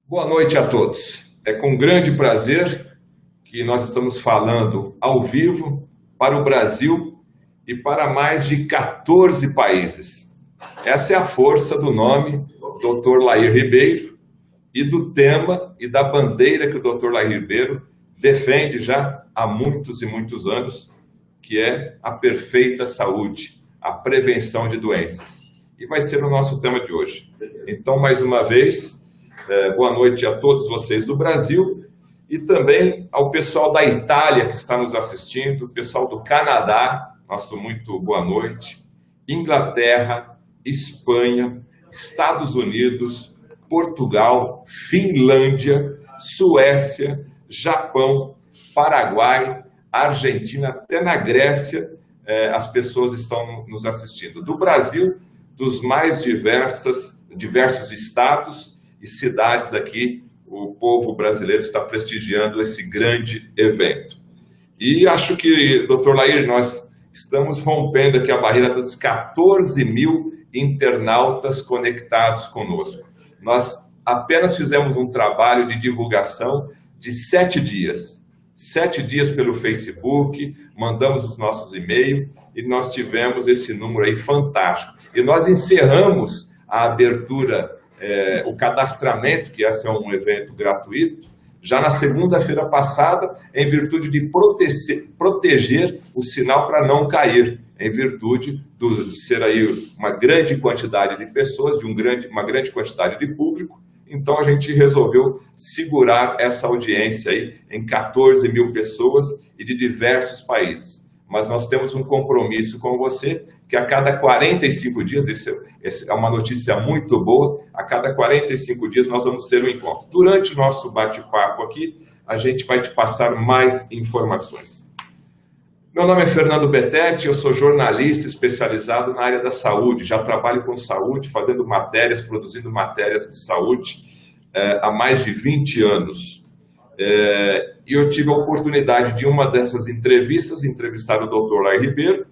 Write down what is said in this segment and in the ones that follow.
Boa noite a todos. É com grande prazer que nós estamos falando ao vivo para o Brasil e para mais de 14 países. Essa é a força do nome Dr. Lair Ribeiro e do tema e da bandeira que o Dr. Lair Ribeiro defende já há muitos e muitos anos, que é a perfeita saúde, a prevenção de doenças. E vai ser o nosso tema de hoje. Então, mais uma vez, boa noite a todos vocês do Brasil e também ao pessoal da Itália que está nos assistindo, pessoal do Canadá, nosso muito boa noite, Inglaterra, Espanha, Estados Unidos, Portugal, Finlândia, Suécia, Japão, Paraguai, Argentina, até na Grécia as pessoas estão nos assistindo. Do Brasil, dos mais diversos estados e cidades aqui, o povo brasileiro está prestigiando esse grande evento. E acho que, Dr. Lair, nós estamos rompendo aqui a barreira dos 14 mil internautas conectados conosco. Nós apenas fizemos um trabalho de divulgação de 7 dias. 7 dias pelo Facebook, mandamos os nossos e-mails e nós tivemos esse número aí fantástico. E nós encerramos a abertura, o cadastramento, que esse é um evento gratuito, já na segunda-feira passada, em virtude de proteger o sinal para não cair, em virtude de ser aí uma grande quantidade de pessoas, de uma grande quantidade de público. Então a gente resolveu segurar essa audiência aí em 14 mil pessoas e de diversos países. Mas nós temos um compromisso com você, que a cada 45 dias, isso é uma notícia muito boa, a cada 45 dias nós vamos ter um encontro. Durante o nosso bate-papo aqui, a gente vai te passar mais informações. Meu nome é Fernando Betete, eu sou jornalista especializado na área da saúde, já trabalho com saúde, fazendo matérias, produzindo matérias de saúde há mais de 20 anos. E eu tive a oportunidade de uma dessas entrevistas, entrevistar o Dr. Lair Ribeiro.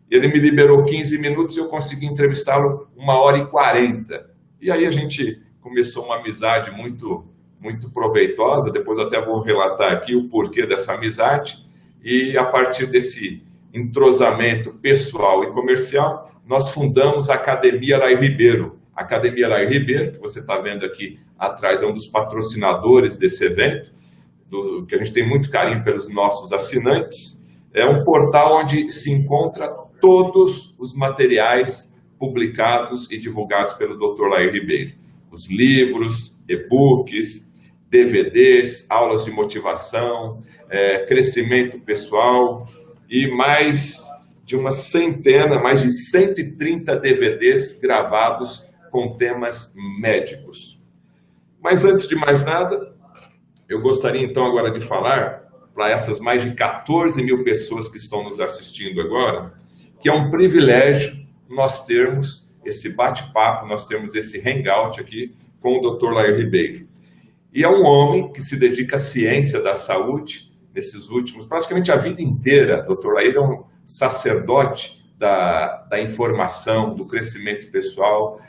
Ele me liberou 15 minutos e eu consegui entrevistá-lo 1h40. E aí a gente começou uma amizade muito proveitosa, depois eu até vou relatar aqui o porquê dessa amizade. E a partir desse entrosamento pessoal e comercial, nós fundamos a Academia Lair Ribeiro. A Academia Lair Ribeiro, que você está vendo aqui atrás, é um dos patrocinadores desse evento, que a gente tem muito carinho pelos nossos assinantes. É um portal onde se encontra todos os materiais publicados e divulgados pelo Dr. Lair Ribeiro. Os livros, e-books, DVDs, aulas de motivação, crescimento pessoal e mais de uma centena, mais de 130 DVDs gravados com temas médicos. Mas antes de mais nada, eu gostaria então agora de falar para essas mais de 14 mil pessoas que estão nos assistindo agora, que é um privilégio nós termos esse bate-papo, nós termos esse hangout aqui com o Dr. Lair Ribeiro. E é um homem que se dedica à ciência da saúde nesses últimos, praticamente a vida inteira. Dr. Lair é um sacerdote da informação, do crescimento pessoal,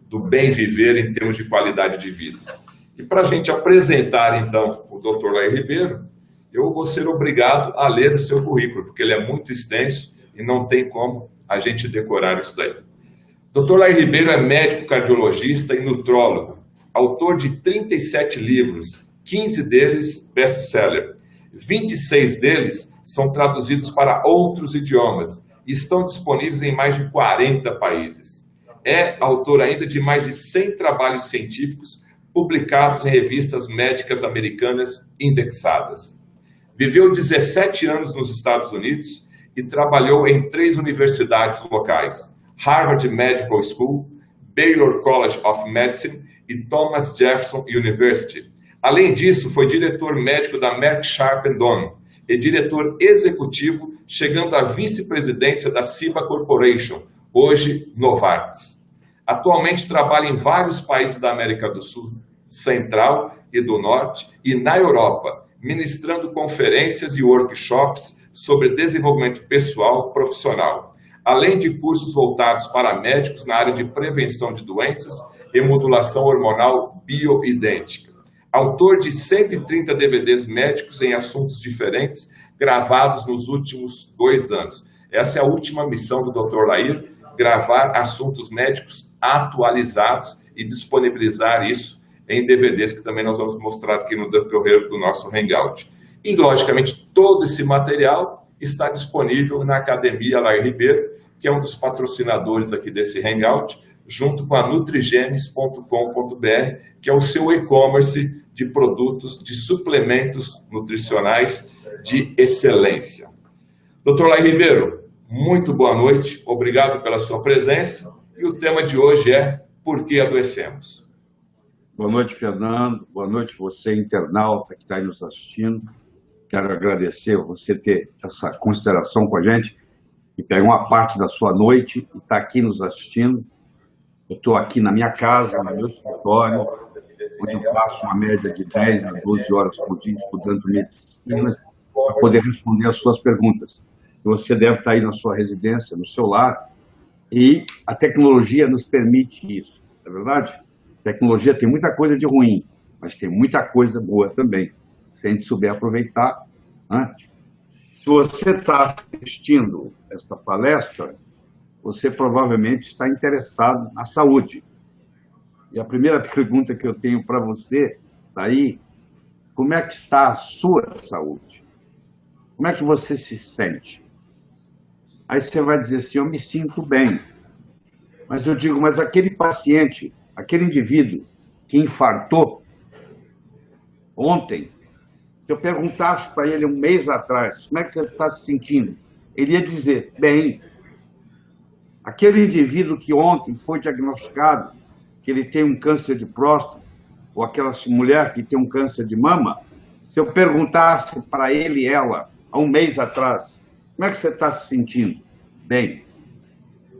do bem viver em termos de qualidade de vida. E para a gente apresentar, então, o Dr. Lair Ribeiro, eu vou ser obrigado a ler o seu currículo, porque ele é muito extenso e não tem como a gente decorar isso daí. Dr. Lair Ribeiro é médico cardiologista e nutrólogo, autor de 37 livros, 15 deles best-seller. 26 deles são traduzidos para outros idiomas e estão disponíveis em mais de 40 países. É autor ainda de mais de 100 trabalhos científicos publicados em revistas médicas americanas indexadas. Viveu 17 anos nos Estados Unidos e trabalhou em 3 universidades locais: Harvard Medical School, Baylor College of Medicine e Thomas Jefferson University. Além disso, foi diretor médico da Merck Sharp & Dohme e diretor executivo, chegando à vice-presidência da Ciba Corporation, hoje Novartis. Atualmente trabalha em vários países da América do Sul, Central e do Norte e na Europa, ministrando conferências e workshops sobre desenvolvimento pessoal profissional. além de cursos voltados para médicos na área de prevenção de doenças e modulação hormonal bioidêntica. Autor de 130 DVDs médicos em assuntos diferentes, gravados nos últimos 2 anos. Essa é a última missão do Dr. Lair, gravar assuntos médicos atualizados e disponibilizar isso em DVDs, que também nós vamos mostrar aqui no decorrer do nosso Hangout. E, logicamente, todo esse material está disponível na Academia Lair Ribeiro, que é um dos patrocinadores aqui desse Hangout, junto com a nutrigenes.com.br, que é o seu e-commerce de produtos, de suplementos nutricionais de excelência. Dr. Lair Ribeiro, muito boa noite, obrigado pela sua presença, e o tema de hoje é Por que adoecemos? Boa noite, Fernando, boa noite você, internauta que está aí nos assistindo. Quero agradecer você ter essa consideração com a gente, que pega uma parte da sua noite e está aqui nos assistindo. Eu estou aqui na minha casa, no meu escritório, onde eu passo uma média de 10 a 12 horas por dia estudando medicina, para poder responder as suas perguntas. Você deve estar aí na sua residência, no seu lar, e a tecnologia nos permite isso, não é verdade? A tecnologia tem muita coisa de ruim, mas tem muita coisa boa também, se a gente souber aproveitar, né? Se você está assistindo esta palestra, você provavelmente está interessado na saúde. E a primeira pergunta que eu tenho para você, aí, como é que está a sua saúde? Como é que você se sente? Aí você vai dizer assim, eu me sinto bem. Mas eu digo, mas aquele paciente, aquele indivíduo que infartou ontem, se eu perguntasse para ele um mês atrás, como é que você está se sentindo? Ele ia dizer, bem. Aquele indivíduo que ontem foi diagnosticado que ele tem um câncer de próstata, ou aquela mulher que tem um câncer de mama, se eu perguntasse para ele e ela, há um mês atrás, como é que você está se sentindo? Bem.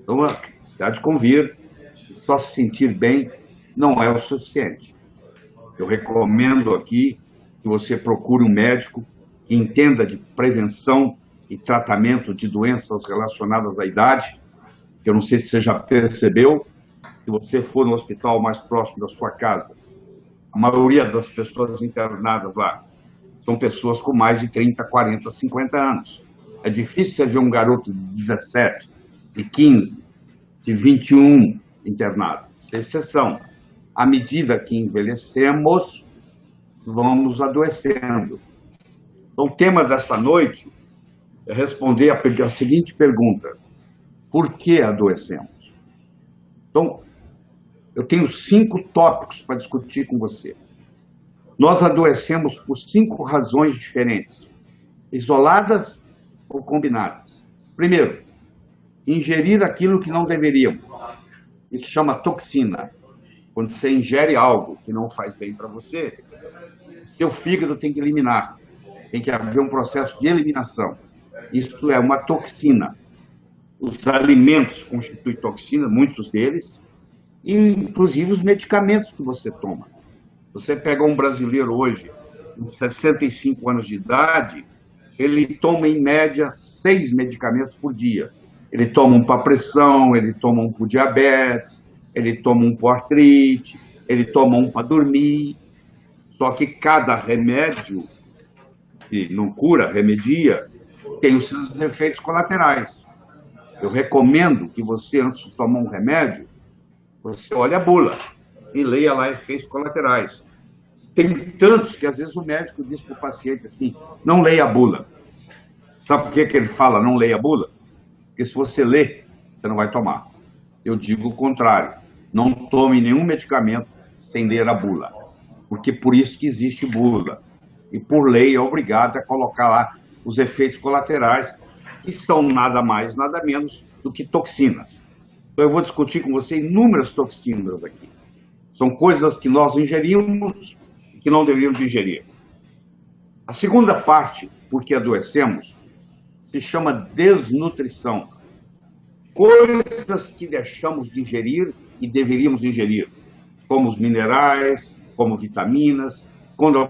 Então, você há de convir, só se sentir bem não é o suficiente. Eu recomendo aqui que você procure um médico que entenda de prevenção e tratamento de doenças relacionadas à idade. Eu não sei se você já percebeu, se você for no hospital mais próximo da sua casa, a maioria das pessoas internadas lá são pessoas com mais de 30, 40, 50 anos. É difícil você ver um garoto de 17, de 15, de 21 internado. Isso é exceção. À medida que envelhecemos, vamos adoecendo. Então, o tema dessa noite é responder a seguinte pergunta. Por que adoecemos? Então, eu tenho 5 tópicos para discutir com você. Nós adoecemos por 5 razões diferentes, isoladas ou combinadas. Primeiro, ingerir aquilo que não deveríamos. Isso chama toxina. Quando você ingere algo que não faz bem para você, seu fígado tem que eliminar. Tem que haver um processo de eliminação. Isso é uma toxina. Os alimentos constituem toxina, muitos deles, e inclusive os medicamentos que você toma. Você pega um brasileiro hoje, com 65 anos de idade, ele toma em média 6 medicamentos por dia. Ele toma um para pressão, ele toma um para diabetes, ele toma um para artrite, ele toma um para dormir. Só que cada remédio, que não cura, remedia, tem os seus efeitos colaterais. Eu recomendo que você, antes de tomar um remédio, você olhe a bula e leia lá efeitos colaterais. Tem tantos que, às vezes, o médico diz para o paciente assim, não leia a bula. Sabe por que ele fala não leia a bula? Porque se você ler, você não vai tomar. Eu digo o contrário. Não tome nenhum medicamento sem ler a bula. Porque por isso que existe bula. E por lei é obrigado a colocar lá os efeitos colaterais, que são nada mais, nada menos do que toxinas. Então eu vou discutir com você inúmeras toxinas aqui. São coisas que nós ingerimos e que não deveríamos ingerir. A segunda parte, porque adoecemos, se chama desnutrição. Coisas que deixamos de ingerir e deveríamos ingerir, como os minerais, como vitaminas, como a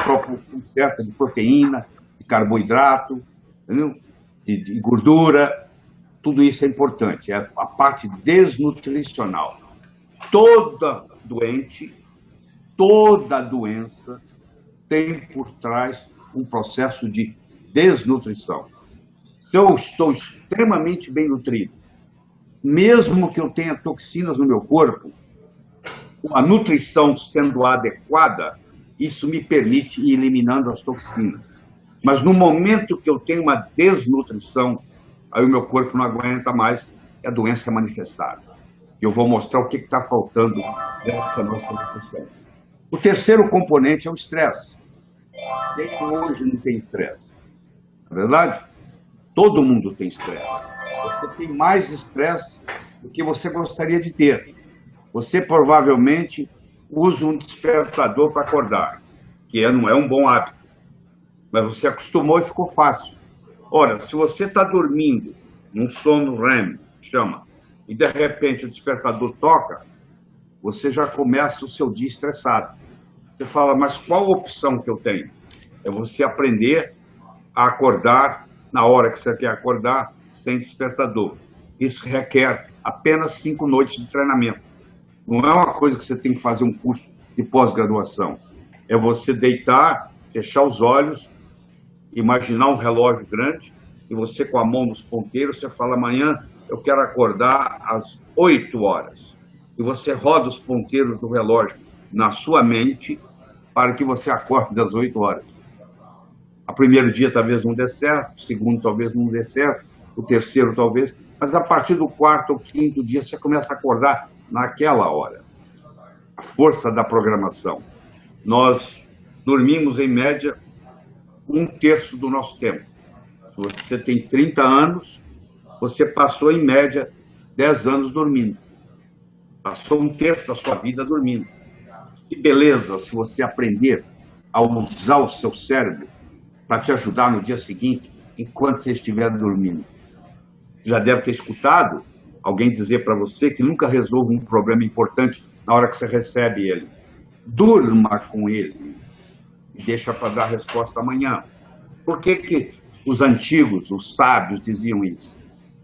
proporção certa de proteína, de carboidrato, entendeu? De gordura. Tudo isso é importante, é a parte desnutricional. Toda doente, toda doença tem por trás um processo de desnutrição. Se eu estou extremamente bem nutrido, mesmo que eu tenha toxinas no meu corpo, a nutrição sendo adequada, isso me permite ir eliminando as toxinas. Mas no momento que eu tenho uma desnutrição, aí o meu corpo não aguenta mais, a doença é manifestada. Eu vou mostrar o que está faltando nessa nossa nutrição. O terceiro componente é o estresse. Quem hoje não tem estresse? Na verdade, todo mundo tem estresse. Você tem mais estresse do que você gostaria de ter. Você provavelmente usa um despertador para acordar, que não é um bom hábito, mas você acostumou e ficou fácil. Ora, se você está dormindo, num sono REM, chama, e de repente o despertador toca, você já começa o seu dia estressado. Você fala, mas qual a opção que eu tenho? É você aprender a acordar na hora que você quer acordar, sem despertador. Isso requer apenas 5 noites de treinamento. Não é uma coisa que você tem que fazer um curso de pós-graduação. É você deitar, fechar os olhos, imaginar um relógio grande, e você com a mão nos ponteiros, você fala, amanhã eu quero acordar às 8 horas. E você roda os ponteiros do relógio na sua mente para que você acorde às 8 horas. O primeiro dia talvez não dê certo, o segundo talvez não dê certo, o terceiro talvez, mas a partir do quarto ou quinto dia você começa a acordar naquela hora. A força da programação. Nós dormimos em média 1/3 do nosso tempo. Se você tem 30 anos, você passou em média 10 anos dormindo. Passou 1/3 da sua vida dormindo. Que beleza se você aprender a usar o seu cérebro para te ajudar no dia seguinte, enquanto você estiver dormindo. Já deve ter escutado alguém dizer para você que nunca resolve um problema importante na hora que você recebe ele. Durma com ele e deixa para dar a resposta amanhã. Por que que os antigos, os sábios diziam isso?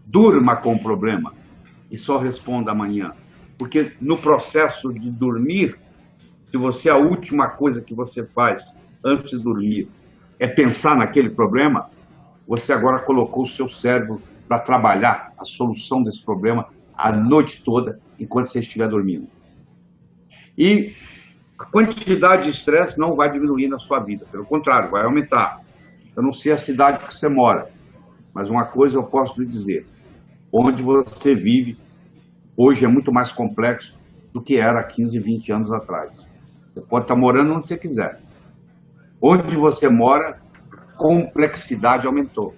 Durma com o problema e só responda amanhã. Porque no processo de dormir, se você a última coisa que você faz antes de dormir é pensar naquele problema, você agora colocou o seu cérebro para trabalhar a solução desse problema a noite toda, enquanto você estiver dormindo. E a quantidade de estresse não vai diminuir na sua vida, pelo contrário, vai aumentar. Eu não sei a cidade que você mora, mas uma coisa eu posso lhe dizer, onde você vive, hoje é muito mais complexo do que era há 15, 20 anos atrás. Você pode estar morando onde você quiser. Onde você mora, complexidade aumentou.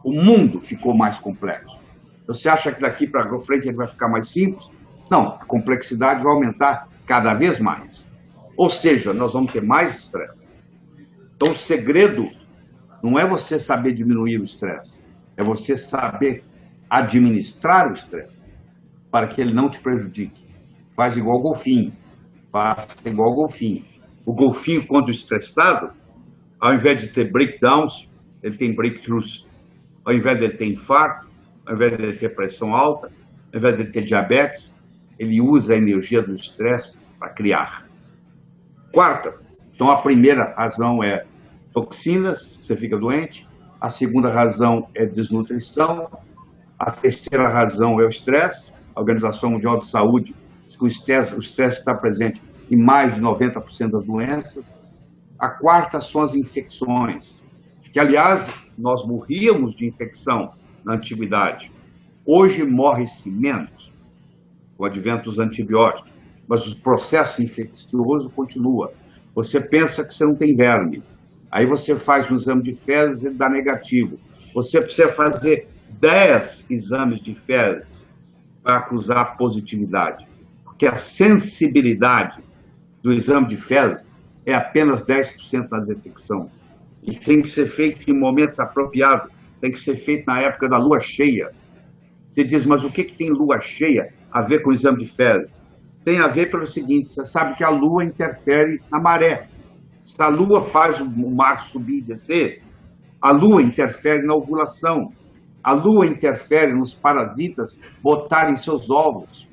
O mundo ficou mais complexo. Você acha que daqui para frente ele vai ficar mais simples? Não, a complexidade vai aumentar cada vez mais. Ou seja, nós vamos ter mais estresse. Então, o segredo não é você saber diminuir o estresse, é você saber administrar o estresse para que ele não te prejudique. Faz igual o golfinho. Faça igual o golfinho. O golfinho, quando estressado, ao invés de ter breakdowns, ele tem breakthroughs. Ao invés de ele ter infarto, ao invés de ele ter pressão alta, ao invés de ele ter diabetes, ele usa a energia do estresse para criar. Quarta, então a primeira razão é toxinas, você fica doente. A segunda razão é desnutrição. A terceira razão é o estresse. A Organização Mundial de Saúde diz que o estresse está presente em mais de 90% das doenças. A quarta são as infecções, que, aliás, nós morríamos de infecção na antiguidade. Hoje morre-se menos, com o advento dos antibióticos, mas o processo infeccioso continua. Você pensa que você não tem verme, aí você faz um exame de fezes e ele dá negativo. Você precisa fazer 10 exames de fezes para acusar positividade, porque a sensibilidade do exame de fezes é apenas 10% na detecção. E tem que ser feito em momentos apropriados, tem que ser feito na época da lua cheia. Você diz, mas o que tem lua cheia a ver com o exame de fezes? Tem a ver pelo seguinte, você sabe que a lua interfere na maré. Se a lua faz o mar subir e descer, a lua interfere na ovulação. A Lua interfere nos parasitas botarem seus ovos.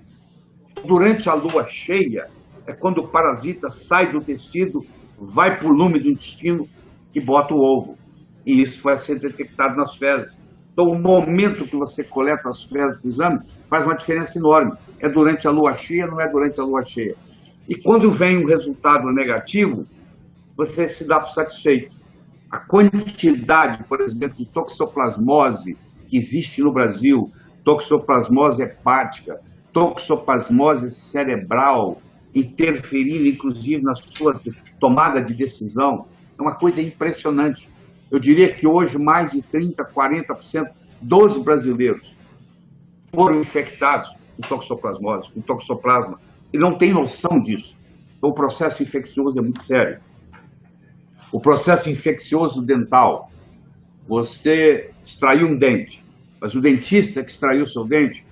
Durante a lua cheia, é quando o parasita sai do tecido, vai para o lume do intestino e bota o ovo. E isso vai ser detectado nas fezes. Então, o momento que você coleta as fezes do exame faz uma diferença enorme. É durante a lua cheia, não é durante a lua cheia. E quando vem um resultado negativo, você se dá por satisfeito. A quantidade, por exemplo, de toxoplasmose que existe no Brasil, toxoplasmose hepática, toxoplasmose cerebral, interferindo inclusive na sua tomada de decisão, é uma coisa impressionante. Eu diria que hoje mais de 30%, 40% dos brasileiros foram infectados com toxoplasmose, com toxoplasma, e não tem noção disso. Então, o processo infeccioso é muito sério. O processo infeccioso dental, você extraiu um dente, mas o dentista que extraiu o seu dente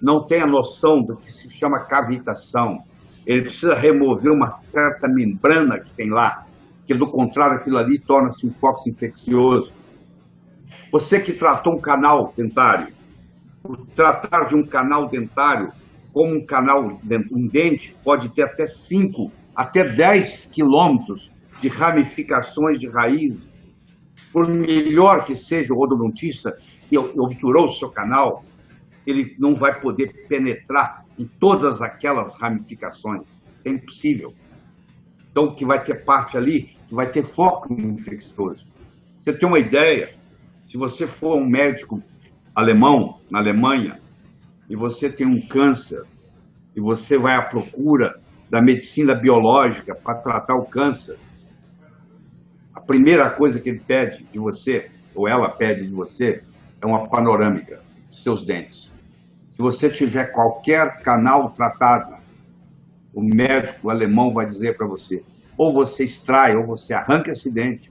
não tem a noção do que se chama cavitação. Ele precisa remover uma certa membrana que tem lá, que do contrário aquilo ali torna-se um foco infeccioso. Você que tratou um canal dentário, por tratar de um canal dentário como um dente pode ter até 5, até 10 quilômetros de ramificações de raízes. Por melhor que seja o odontista que obturou o seu canal, ele não vai poder penetrar em todas aquelas ramificações. Isso é impossível. Então, que vai ter parte ali, que vai ter foco infeccioso. Você tem uma ideia? Se você for um médico alemão, na Alemanha, e você tem um câncer, e você vai à procura da medicina biológica para tratar o câncer, a primeira coisa que ele pede de você, ou ela pede de você, é uma panorâmica dos seus dentes. Se você tiver qualquer canal tratado, o médico alemão vai dizer para você, ou você extrai, ou você arranca esse dente,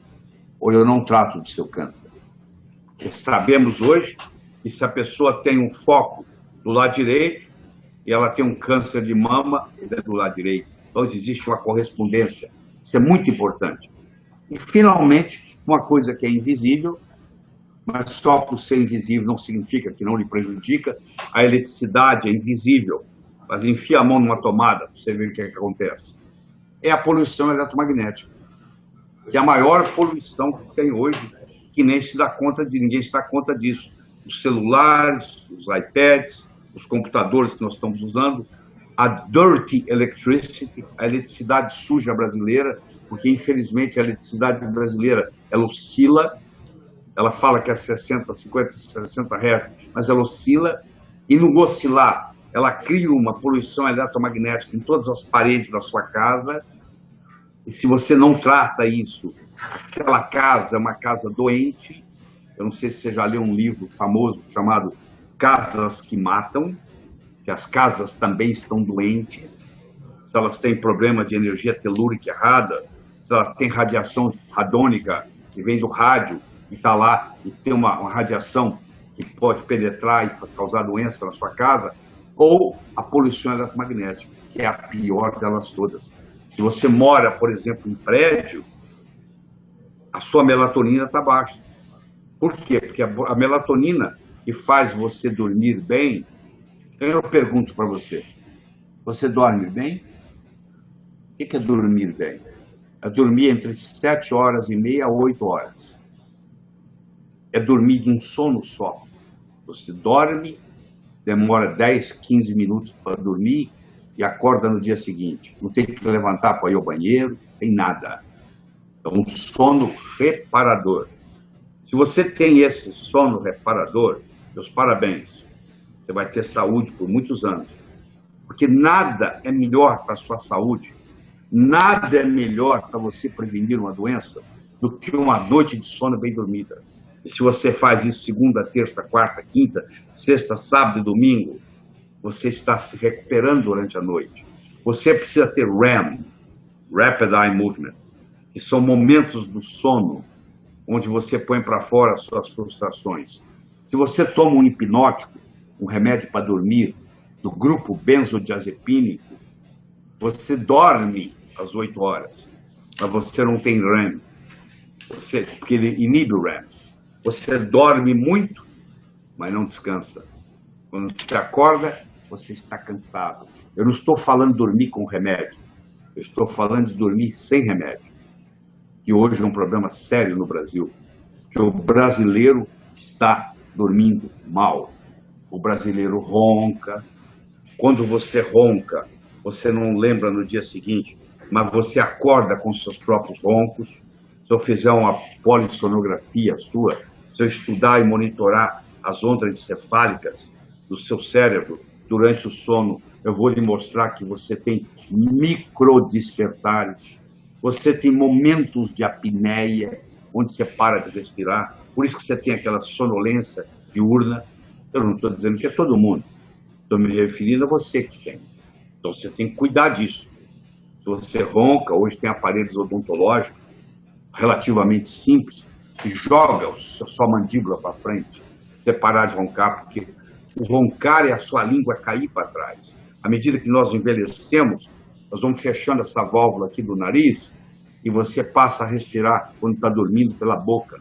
ou eu não trato do seu câncer. Porque sabemos hoje que se a pessoa tem um foco do lado direito, e ela tem um câncer de mama, ele é do lado direito. Então existe uma correspondência. Isso é muito importante. E, finalmente, uma coisa que é invisível, mas só por ser invisível não significa que não lhe prejudica, a eletricidade é invisível, mas enfia a mão numa tomada para você ver o que acontece. É a poluição eletromagnética, que é a maior poluição que tem hoje, que nem se dá conta de, ninguém se dá conta disso. Os celulares, os iPads, os computadores que nós estamos usando, a dirty electricity, a eletricidade suja brasileira, porque infelizmente a eletricidade brasileira, ela oscila, ela fala que é 60, 50, 60 Hz, mas ela oscila, e no oscilar, ela cria uma poluição eletromagnética em todas as paredes da sua casa, e se você não trata isso, aquela casa é uma casa doente. Eu não sei se você já leu um livro famoso chamado Casas que Matam, que as casas também estão doentes, se elas têm problema de energia telúrica errada, se elas têm radiação radônica que vem do rádio e está lá e tem uma radiação que pode penetrar e causar doença na sua casa, ou a poluição eletromagnética, que é a pior delas todas. Se você mora, por exemplo, em prédio, a sua melatonina está baixa. Por quê? Porque a melatonina que faz você dormir bem, eu pergunto para você, você dorme bem? O que é dormir bem? É dormir entre 7 horas e meia a 8 horas. É dormir de um sono só. Você dorme, demora 10, 15 minutos para dormir e acorda no dia seguinte. Não tem que levantar para ir ao banheiro, tem nada. É um sono reparador. Se você tem esse sono reparador, meus parabéns. Você vai ter saúde por muitos anos. Porque nada é melhor para a sua saúde, nada é melhor para você prevenir uma doença do que uma noite de sono bem dormida. E se você faz isso segunda, terça, quarta, quinta, sexta, sábado e domingo, você está se recuperando durante a noite. Você precisa ter REM, Rapid Eye Movement, que são momentos do sono, onde você põe para fora as suas frustrações. Se você toma um hipnótico, um remédio para dormir, do grupo benzodiazepínico, você dorme às 8 horas, mas você não tem REM, porque ele inibe o REM. Você dorme muito mas não descansa. Quando você acorda, você está cansado. Eu não estou falando de dormir com remédio, eu estou falando de dormir sem remédio, que hoje é um problema sério no Brasil, que o brasileiro está dormindo mal. O brasileiro ronca. Quando você ronca, você não lembra no dia seguinte, mas você acorda com seus próprios roncos. Se eu fizer uma polissonografia sua, se eu estudar e monitorar as ondas encefálicas do seu cérebro durante o sono, eu vou lhe mostrar que você tem microdespertares, você tem momentos de apneia, onde você para de respirar, por isso que você tem aquela sonolência diurna. Eu não estou dizendo que é todo mundo, estou me referindo a você que tem. Então você tem que cuidar disso. Se você ronca, hoje tem aparelhos odontológicos relativamente simples, que joga a sua mandíbula para frente, você parar de roncar, porque o roncar é a sua língua cair para trás. À medida que nós envelhecemos, nós vamos fechando essa válvula aqui do nariz e você passa a respirar quando está dormindo pela boca.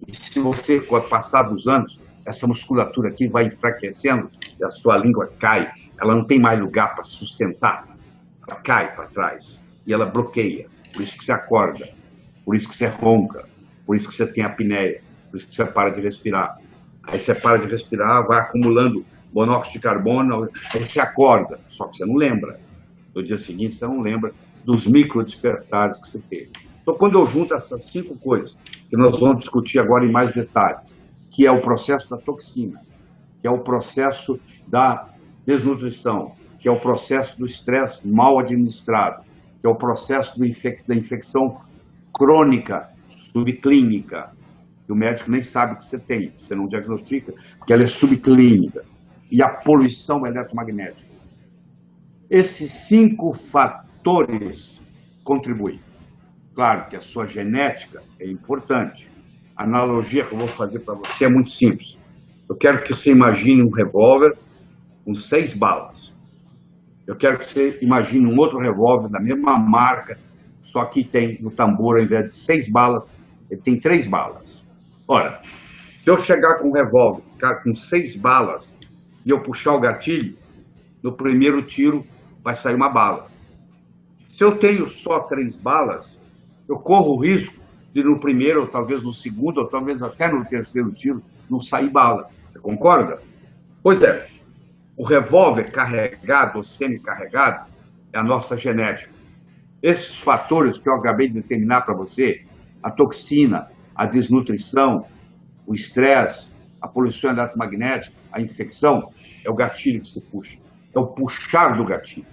E se você, com o passar dos anos, essa musculatura aqui vai enfraquecendo e a sua língua cai, ela não tem mais lugar para sustentar, ela cai para trás e ela bloqueia. Por isso que você acorda, por isso que você ronca, por isso que você tem apneia, por isso que você para de respirar. Aí você para de respirar, vai acumulando monóxido de carbono, aí você acorda, só que você não lembra. No dia seguinte você não lembra dos microdespertares que você teve. Então, quando eu junto essas 5 coisas, que nós vamos discutir agora em mais detalhes, que é o processo da toxina, que é o processo da desnutrição, que é o processo do estresse mal administrado, que é o processo da infecção crônica, subclínica, que o médico nem sabe que você tem, você não diagnostica, porque ela é subclínica, e a poluição eletromagnética. Esses 5 fatores contribuem. Claro que a sua genética é importante. A analogia que eu vou fazer para você é muito simples. Eu quero que você imagine um revólver com 6 balas. Eu quero que você imagine um outro revólver da mesma marca, só que tem no tambor, ao invés de 6 balas, ele tem 3 balas. Ora, se eu chegar com um revólver, cara, com 6 balas, e eu puxar o gatilho, no primeiro tiro vai sair uma bala. Se eu tenho só 3 balas, eu corro o risco de no primeiro, ou talvez no segundo, ou talvez até no terceiro tiro, não sair bala. Você concorda? Pois é, o revólver carregado ou semi-carregado é a nossa genética. Esses fatores que eu acabei de determinar para você, a toxina, a desnutrição, o estresse, a poluição eletromagnética, a infecção, é o gatilho que você puxa. É o puxar do gatilho.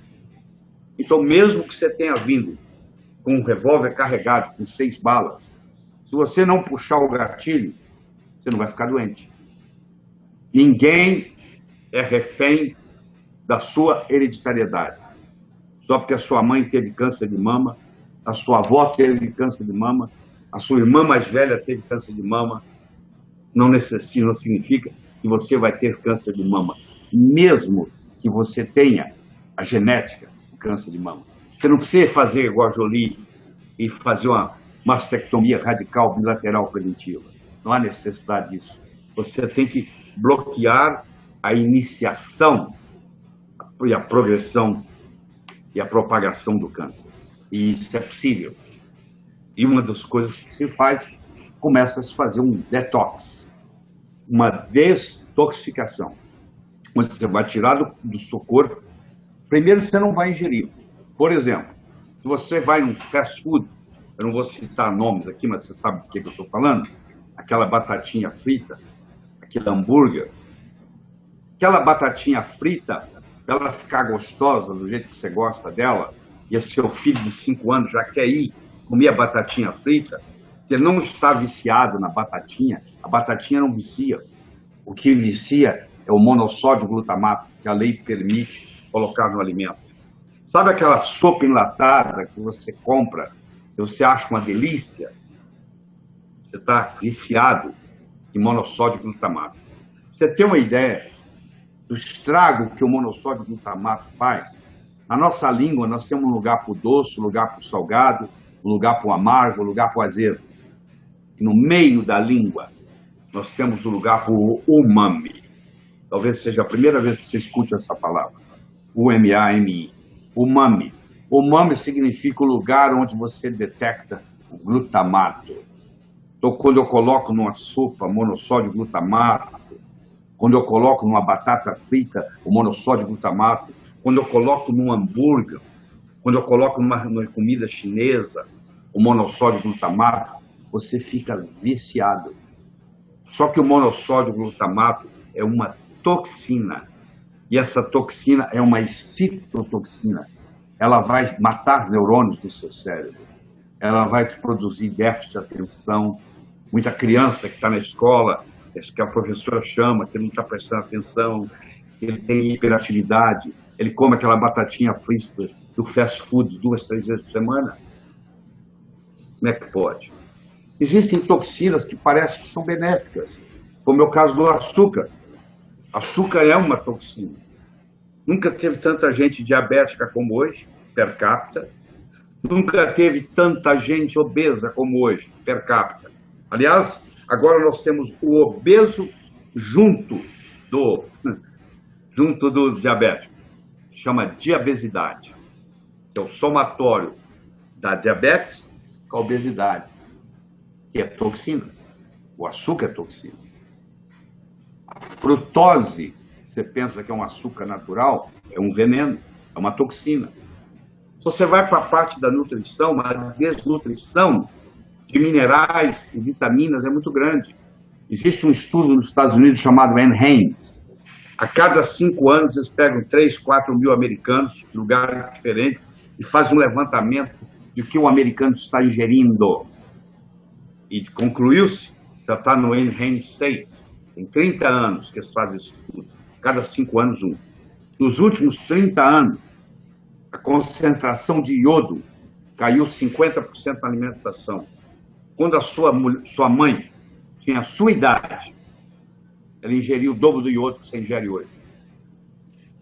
Então, mesmo que você tenha vindo com um revólver carregado com 6 balas, se você não puxar o gatilho, você não vai ficar doente. Ninguém é refém da sua hereditariedade. Só porque a sua mãe teve câncer de mama, a sua avó teve câncer de mama, a sua irmã mais velha teve câncer de mama, não significa que você vai ter câncer de mama, mesmo que você tenha a genética do câncer de mama. Você não precisa fazer igual a Jolie e fazer uma mastectomia radical bilateral preventiva. Não há necessidade disso. Você tem que bloquear a iniciação e a progressão e a propagação do câncer. E isso é possível. E uma das coisas que se faz, começa a se fazer um detox, uma destoxificação. Quando você vai tirar do seu corpo, primeiro você não vai ingerir. Por exemplo, se você vai num fast food, eu não vou citar nomes aqui, mas você sabe do que eu estou falando, aquela batatinha frita, aquele hambúrguer, aquela batatinha frita, ela ficar gostosa do jeito que você gosta dela, e seu filho de 5 anos já quer ir comer a batatinha frita, ele não está viciado na batatinha, a batatinha não vicia. O que vicia é o monossódio glutamato, que a lei permite colocar no alimento. Sabe aquela sopa enlatada que você compra, que você acha uma delícia? Você está viciado em monossódio glutamato. Você tem uma ideia do estrago que o monossódio glutamato faz? Na nossa língua, nós temos um lugar para o doce, um lugar para o salgado, um lugar para o amargo, um lugar para o azedo. E no meio da língua nós temos um lugar para o umami. Talvez seja a primeira vez que você escute essa palavra. U-M-A-M-I. Umami. Umami significa o lugar onde você detecta o glutamato. Então, quando eu coloco numa sopa monossódio glutamato, quando eu coloco numa batata frita o monossódio glutamato, quando eu coloco num hambúrguer, quando eu coloco numa comida chinesa o monossódio glutamato, você fica viciado. Só que o monossódio glutamato é uma toxina. E essa toxina é uma excitotoxina. Ela vai matar neurônios do seu cérebro. Ela vai te produzir déficit de atenção. Muita criança que está na escola, que a professora chama, que ele não está prestando atenção, que ele tem hiperatividade, ele come aquela batatinha frita do fast food 2, 3 vezes por semana. Como é que pode? Existem toxinas que parecem que são benéficas, como é o caso do açúcar. Açúcar é uma toxina. Nunca teve tanta gente diabética como hoje, per capita. Nunca teve tanta gente obesa como hoje, per capita. Aliás, agora nós temos o obeso junto do diabético. Chama diabesidade. É o somatório da diabetes com a obesidade, que é toxina. O açúcar é toxina. A frutose, você pensa que é um açúcar natural, é um veneno, é uma toxina. Se você vai para a parte da nutrição, a desnutrição de minerais e vitaminas é muito grande. Existe um estudo nos Estados Unidos chamado NHANES. A cada 5 anos, eles pegam 3, 4 mil americanos de lugares diferentes e fazem um levantamento de que o americano está ingerindo. E concluiu-se, já está no NHANES 6, tem 30 anos que eles fazem esse estudo, cada 5 anos um. Nos últimos 30 anos, a concentração de iodo caiu 50% na alimentação. Quando a sua mãe tinha a sua idade, ela ingeria o dobro do iodo que você ingere hoje.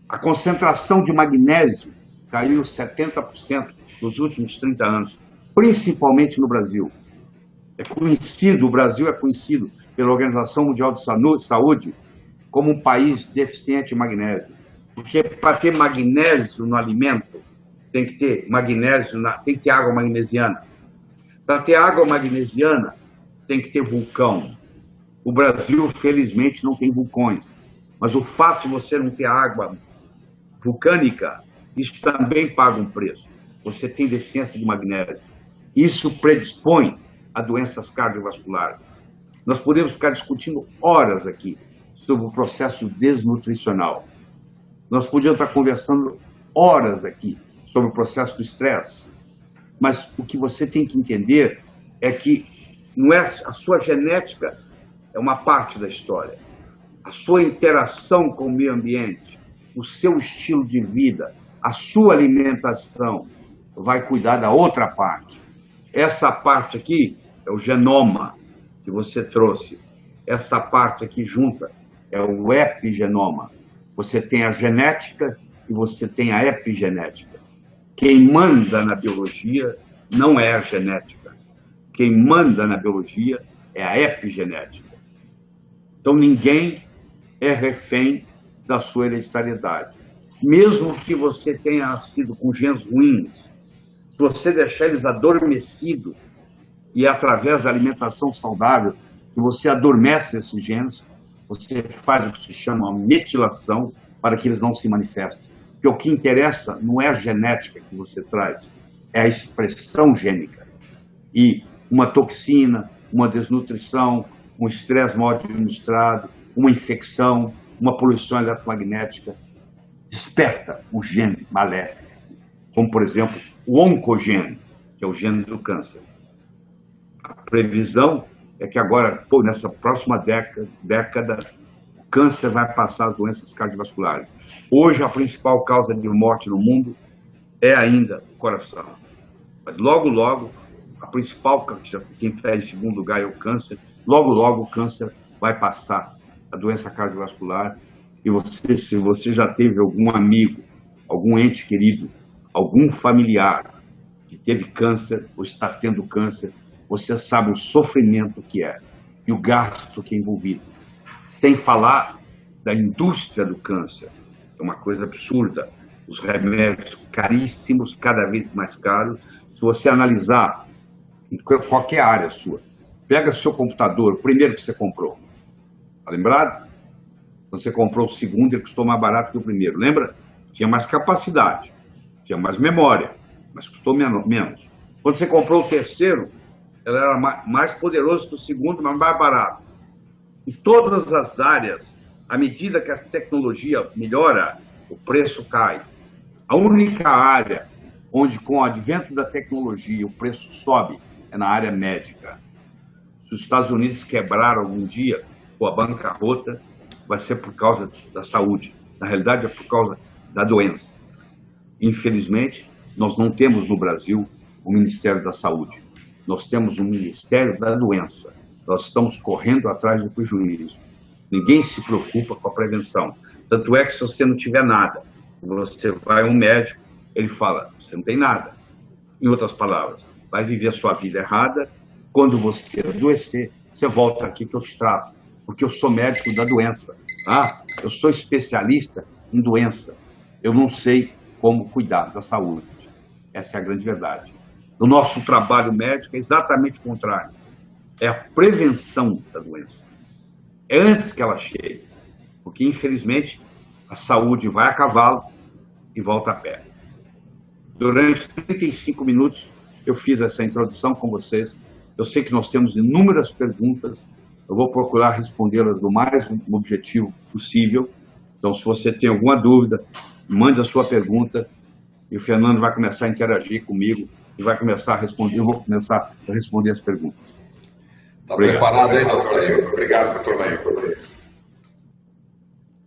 A concentração de magnésio caiu 70% nos últimos 30 anos, principalmente no Brasil. O Brasil é conhecido pela Organização Mundial de Saúde como um país deficiente em magnésio. Porque para ter magnésio no alimento, tem que ter tem que ter água magnesiana. Para ter água magnesiana, tem que ter vulcão. O Brasil, felizmente, não tem vulcões. Mas o fato de você não ter água vulcânica, isso também paga um preço. Você tem deficiência de magnésio. Isso predispõe a doenças cardiovasculares. Nós podemos ficar discutindo horas aqui sobre o processo desnutricional. Nós podíamos estar conversando horas aqui sobre o processo do estresse. Mas o que você tem que entender é que não é a sua genética é uma parte da história. A sua interação com o meio ambiente, o seu estilo de vida, a sua alimentação vai cuidar da outra parte. Essa parte aqui é o genoma que você trouxe. Essa parte aqui junta é o epigenoma. Você tem a genética e você tem a epigenética. Quem manda na biologia não é a genética. Quem manda na biologia é a epigenética. Então ninguém é refém da sua hereditariedade. Mesmo que você tenha nascido com genes ruins, se você deixar eles adormecidos, e é através da alimentação saudável que você adormece esses genes, você faz o que se chama metilação para que eles não se manifestem. Porque o que interessa não é a genética que você traz, é a expressão gênica. E uma toxina, uma desnutrição, um estresse mal administrado, uma infecção, uma poluição eletromagnética, desperta o gene maléfico, como, por exemplo, o oncogene, que é o gene do câncer. A previsão é que agora, nessa próxima década, o câncer vai passar as doenças cardiovasculares. Hoje, a principal causa de morte no mundo é ainda o coração. Mas logo, logo, a principal, quem está em segundo lugar é o câncer. Logo, logo, o câncer vai passar a doença cardiovascular. E se você já teve algum amigo, algum ente querido, algum familiar que teve câncer ou está tendo câncer, você sabe o sofrimento que é. e o gasto que é envolvido. Sem falar da indústria do câncer, é uma coisa absurda. Os remédios caríssimos, cada vez mais caros. Se você analisar em qualquer área sua, pega seu computador, o primeiro que você comprou, tá lembrado? Quando você comprou o segundo, ele custou mais barato que o primeiro, lembra? Tinha mais capacidade, tinha mais memória, mas custou menos. Quando você comprou o terceiro, ele era mais poderoso que o segundo, mas mais barato. Em todas as áreas, à medida que a tecnologia melhora, o preço cai. A única área onde, com o advento da tecnologia, o preço sobe é na área médica. Se os Estados Unidos quebrar algum dia, ou a bancarrota, vai ser por causa da saúde. Na realidade, é por causa da doença. Infelizmente, nós não temos no Brasil o Ministério da Saúde. Nós temos o Ministério da Doença. Nós estamos correndo atrás do prejuízo. Ninguém se preocupa com a prevenção. Tanto é que se você não tiver nada, você vai a um médico, ele fala, você não tem nada. Em outras palavras, vai viver a sua vida errada. Quando você adoecer, você volta aqui que eu te trato. Porque eu sou médico da doença. Tá? Eu sou especialista em doença. Eu não sei como cuidar da saúde. Essa é a grande verdade. O nosso trabalho médico é exatamente o contrário. É a prevenção da doença. É antes que ela chegue. Porque, infelizmente, a saúde vai a cavalo e volta a pé. Durante 35 minutos, eu fiz essa introdução com vocês. Eu sei que nós temos inúmeras perguntas. Eu vou procurar respondê-las do mais objetivo possível. Então, se você tem alguma dúvida, mande a sua pergunta e o Fernando vai começar a interagir comigo e vai começar a responder. Eu vou começar a responder as perguntas. Está preparado aí, doutor Laílton? Obrigado, doutor Laílton.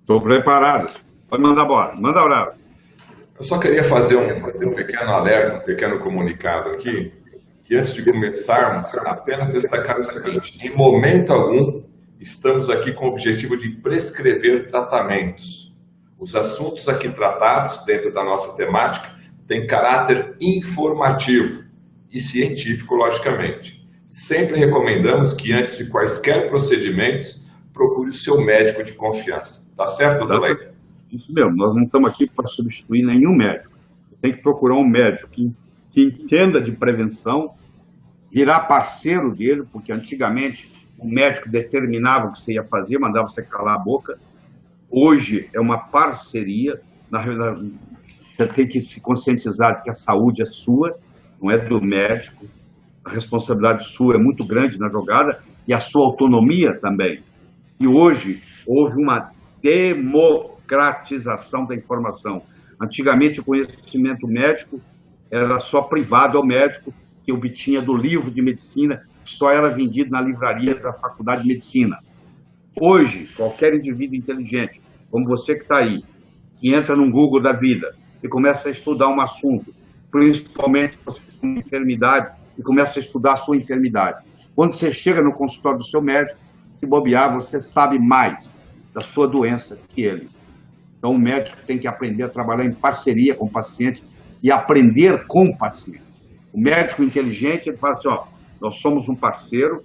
Estou preparado. Pode mandar bola. Manda abraço. Eu só queria fazer um pequeno alerta, um pequeno comunicado aqui, que antes de começarmos, apenas destacar o seguinte: em momento algum, estamos aqui com o objetivo de prescrever tratamentos. Os assuntos aqui tratados dentro da nossa temática têm caráter informativo e científico, logicamente. Sempre recomendamos que antes de quaisquer procedimentos, procure o seu médico de confiança. Tá certo, doutor Laílton? Isso mesmo, nós não estamos aqui para substituir nenhum médico. Tem que procurar um médico que entenda de prevenção, virar parceiro dele, porque antigamente o médico determinava o que você ia fazer, mandava você calar a boca. Hoje é uma parceria. Na realidade, você tem que se conscientizar de que a saúde é sua, não é do médico. A responsabilidade sua é muito grande na jogada e a sua autonomia também. E hoje houve uma democratização da informação. Antigamente o conhecimento médico era só privado ao médico, que obtinha do livro de medicina, que só era vendido na livraria da Faculdade de Medicina. Hoje, qualquer indivíduo inteligente, como você que está aí, que entra no Google da vida e começa a estudar um assunto, principalmente você com uma enfermidade, e começa a estudar a sua enfermidade. Quando você chega no consultório do seu médico, se bobear, você sabe mais da sua doença que ele. Então, o médico tem que aprender a trabalhar em parceria com o paciente e aprender com o paciente. O médico inteligente, ele fala assim, ó, nós somos um parceiro,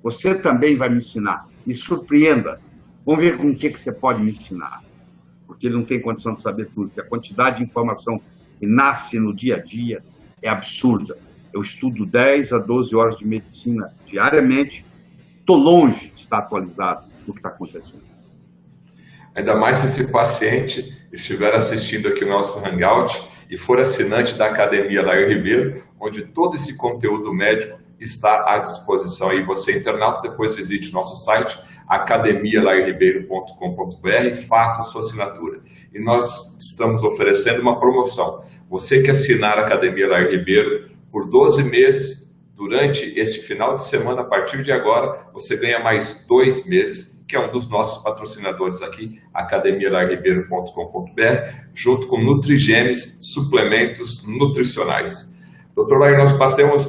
você também vai me ensinar, me surpreenda. Vamos ver com o que você pode me ensinar. Porque ele não tem condição de saber tudo, porque a quantidade de informação que nasce no dia a dia é absurda. Eu estudo 10 a 12 horas de medicina diariamente, estou longe de estar atualizado do que está acontecendo. Ainda mais se esse paciente estiver assistindo aqui o nosso Hangout e for assinante da Academia Lair Ribeiro, onde todo esse conteúdo médico está à disposição. E você, internauta, depois visite o nosso site, academialairribeiro.com.br, e faça a sua assinatura. E nós estamos oferecendo uma promoção. Você que assinar a Academia Lair Ribeiro por 12 meses, durante este final de semana, a partir de agora, você ganha mais 2 meses, que é um dos nossos patrocinadores aqui, academialairribeiro.com.br, junto com Nutrigenes, suplementos nutricionais. Doutor Lair, nós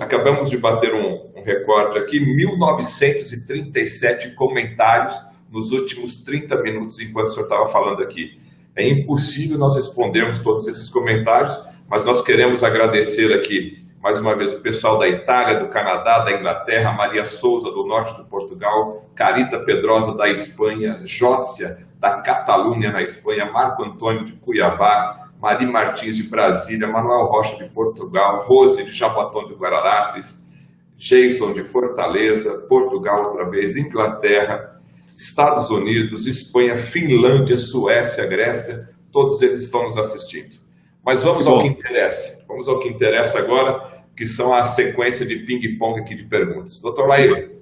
acabamos de bater um recorde aqui, 1937 comentários nos últimos 30 minutos, enquanto o senhor estava falando aqui. É impossível nós respondermos todos esses comentários, mas nós queremos agradecer aqui mais uma vez, o pessoal da Itália, do Canadá, da Inglaterra, Maria Souza, do norte de Portugal, Carita Pedrosa, da Espanha, Jócia, da Catalunha, na Espanha, Marco Antônio, de Cuiabá, Mari Martins, de Brasília, Manuel Rocha, de Portugal, Rose, de Jaboatão de Guararapes, Jason, de Fortaleza, Portugal, outra vez, Inglaterra, Estados Unidos, Espanha, Finlândia, Suécia, Grécia, todos eles estão nos assistindo. Mas vamos ao que interessa. Vamos ao que interessa agora, que são a sequência de ping-pong aqui de perguntas. Doutor Laír,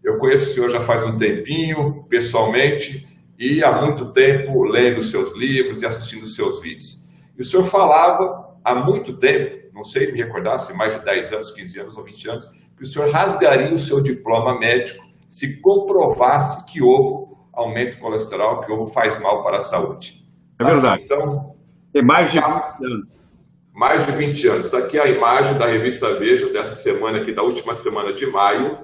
eu conheço o senhor já faz um tempinho, pessoalmente, e há muito tempo lendo seus livros e assistindo seus vídeos. E o senhor falava há muito tempo, não sei me recordar se mais de 10 anos, 15 anos ou 20 anos, que o senhor rasgaria o seu diploma médico se comprovasse que ovo aumenta o colesterol, que ovo faz mal para a saúde. É verdade. Então, tem mais de 20 anos. Mais de 20 anos. Isso aqui é a imagem da revista Veja, dessa semana aqui, da última semana de maio.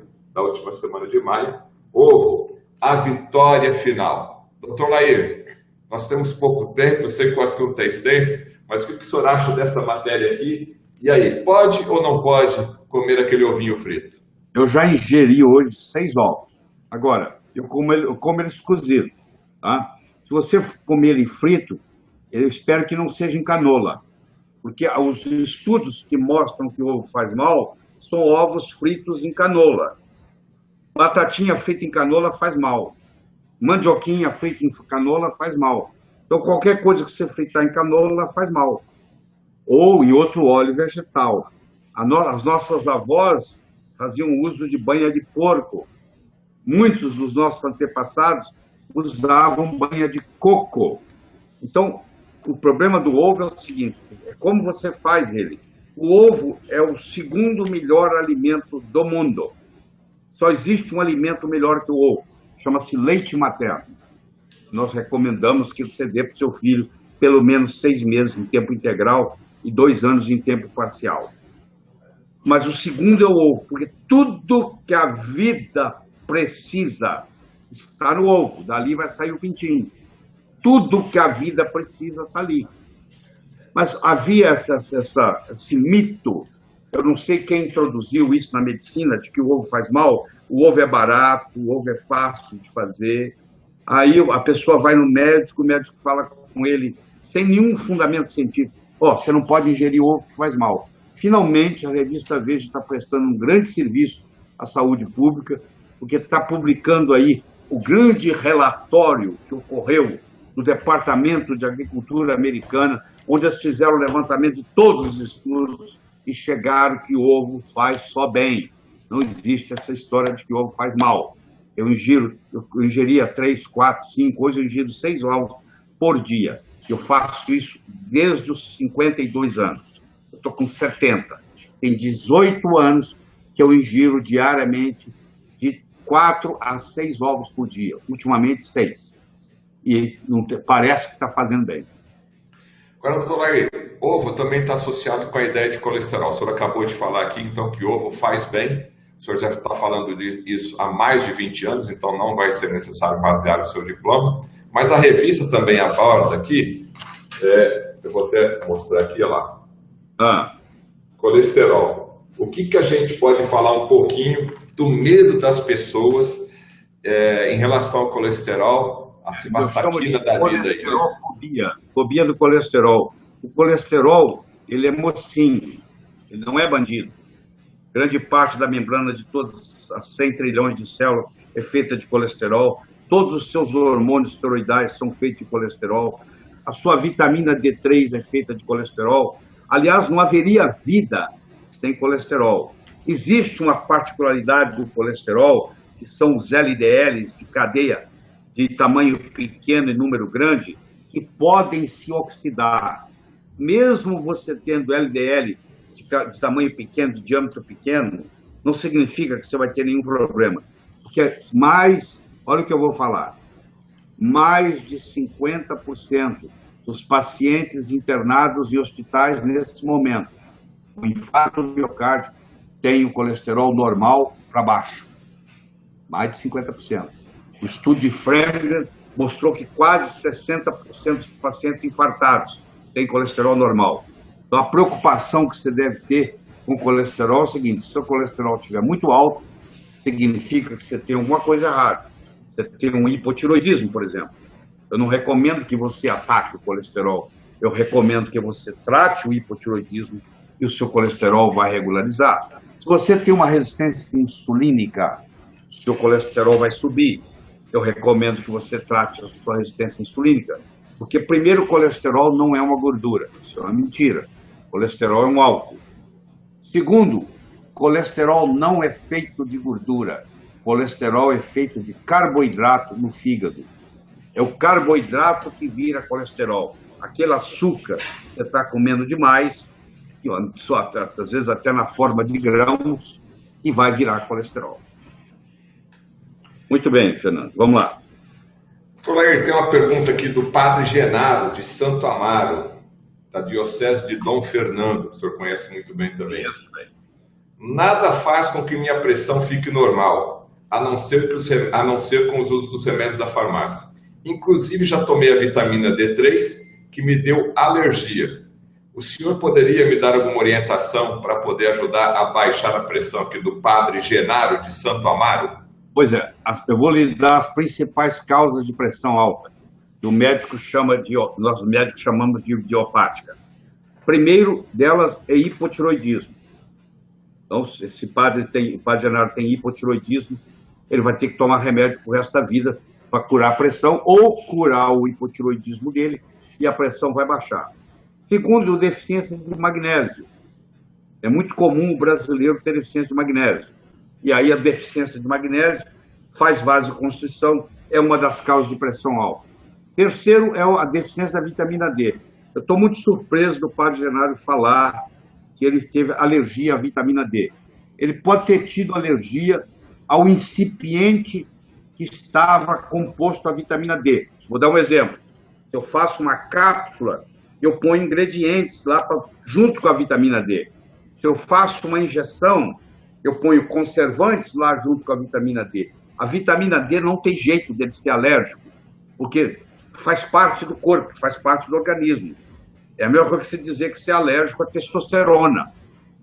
Ovo, a vitória final. Doutor Laír, nós temos pouco tempo, eu sei que o assunto é extenso, mas o que o senhor acha dessa matéria aqui? E aí, pode ou não pode comer aquele ovinho frito? Eu já ingeri hoje 6 ovos. Agora, eu como eles cozidos. Tá? Se você comer ele frito, eu espero que não seja em canola. Porque os estudos que mostram que o ovo faz mal são ovos fritos em canola. Batatinha feita em canola faz mal. Mandioquinha feita em canola faz mal. Então, qualquer coisa que você fritar em canola faz mal. Ou em outro óleo vegetal. As nossas avós faziam uso de banha de porco. Muitos dos nossos antepassados usavam banha de coco. Então, o problema do ovo é o seguinte, é como você faz ele. O ovo é o segundo melhor alimento do mundo. Só existe um alimento melhor que o ovo, chama-se leite materno. Nós recomendamos que você dê para o seu filho pelo menos 6 meses em tempo integral e 2 anos em tempo parcial. Mas o segundo é o ovo, porque tudo que a vida precisa está no ovo, dali vai sair o pintinho. Tudo que a vida precisa está ali. Mas havia esse mito, eu não sei quem introduziu isso na medicina, de que o ovo faz mal. O ovo é barato, o ovo é fácil de fazer. Aí a pessoa vai no médico, o médico fala com ele, sem nenhum fundamento científico, você não pode ingerir ovo que faz mal. Finalmente, a revista Veja está prestando um grande serviço à saúde pública, porque está publicando aí o grande relatório que ocorreu no Departamento de Agricultura americana, onde eles fizeram o levantamento de todos os estudos e chegaram que o ovo faz só bem. Não existe essa história de que o ovo faz mal. Eu ingeria 3, 4, 5, hoje eu ingiro 6 ovos por dia. Eu faço isso desde os 52 anos. Eu estou com 70. Tem 18 anos que eu ingiro diariamente de 4 a 6 ovos por dia. Ultimamente, 6. E parece que está fazendo bem. Agora, doutor Laír, ovo também está associado com a ideia de colesterol. O senhor acabou de falar aqui, então, que ovo faz bem. O senhor já está falando disso há mais de 20 anos, então não vai ser necessário rasgar o seu diploma. Mas a revista também aborda aqui, eu vou até mostrar aqui, olha lá. Colesterol. O que a gente pode falar um pouquinho do medo das pessoas em relação ao colesterol? A civastatina da vida aí, né? Fobia do colesterol. O colesterol, ele é mocinho, ele não é bandido. Grande parte da membrana de todas as 100 trilhões de células é feita de colesterol. Todos os seus hormônios esteroidais são feitos de colesterol. A sua vitamina D3 é feita de colesterol. Aliás, não haveria vida sem colesterol. Existe uma particularidade do colesterol, que são os LDLs de cadeia de tamanho pequeno e número grande, que podem se oxidar. Mesmo você tendo LDL de tamanho pequeno, de diâmetro pequeno, não significa que você vai ter nenhum problema. Porque olha o que eu vou falar, mais de 50% dos pacientes internados em hospitais nesse momento, com infarto do miocárdio, têm o colesterol normal para baixo. Mais de 50%. O estudo de Framingham mostrou que quase 60% dos pacientes infartados têm colesterol normal. Então, a preocupação que você deve ter com colesterol é o seguinte: se o seu colesterol estiver muito alto, significa que você tem alguma coisa errada. Você tem um hipotiroidismo, por exemplo. Eu não recomendo que você ataque o colesterol. Eu recomendo que você trate o hipotiroidismo e o seu colesterol vai regularizar. Se você tem uma resistência insulínica, o seu colesterol vai subir. Eu recomendo que você trate a sua resistência insulínica, porque primeiro, o colesterol não é uma gordura, isso é uma mentira. O colesterol é um álcool. Segundo, colesterol não é feito de gordura. Colesterol é feito de carboidrato no fígado. É o carboidrato que vira colesterol. Aquele açúcar que você está comendo demais, às vezes até na forma de grãos, e vai virar colesterol. Muito bem, Fernando. Vamos lá. Doutor, tem uma pergunta aqui do Padre Genaro, de Santo Amaro, da Diocese de Dom Fernando, que o senhor conhece muito bem também. Nada faz com que minha pressão fique normal, a não ser com os usos dos remédios da farmácia. Inclusive, já tomei a vitamina D3, que me deu alergia. O senhor poderia me dar alguma orientação para poder ajudar a baixar a pressão aqui do Padre Genaro, de Santo Amaro? Pois é, eu vou lhe dar as principais causas de pressão alta. Nós médicos chamamos de idiopática. Primeiro delas é hipotiroidismo. Então, se esse o Padre Genaro tem hipotiroidismo, ele vai ter que tomar remédio pro resto da vida para curar a pressão ou curar o hipotiroidismo dele e a pressão vai baixar. Segundo, deficiência de magnésio. É muito comum o brasileiro ter deficiência de magnésio. E aí a deficiência de magnésio faz vasoconstrição, é uma das causas de pressão alta. Terceiro é a deficiência da vitamina D. Eu estou muito surpreso do Padre Genaro falar que ele teve alergia à vitamina D. Ele pode ter tido alergia ao incipiente que estava composto a vitamina D. Vou dar um exemplo. Se eu faço uma cápsula, eu ponho ingredientes lá junto com a vitamina D. Se eu faço uma injeção, eu ponho conservantes lá junto com a vitamina D. A vitamina D não tem jeito dele ser alérgico, porque faz parte do corpo, faz parte do organismo. É a mesma coisa que você dizer que você é alérgico à testosterona,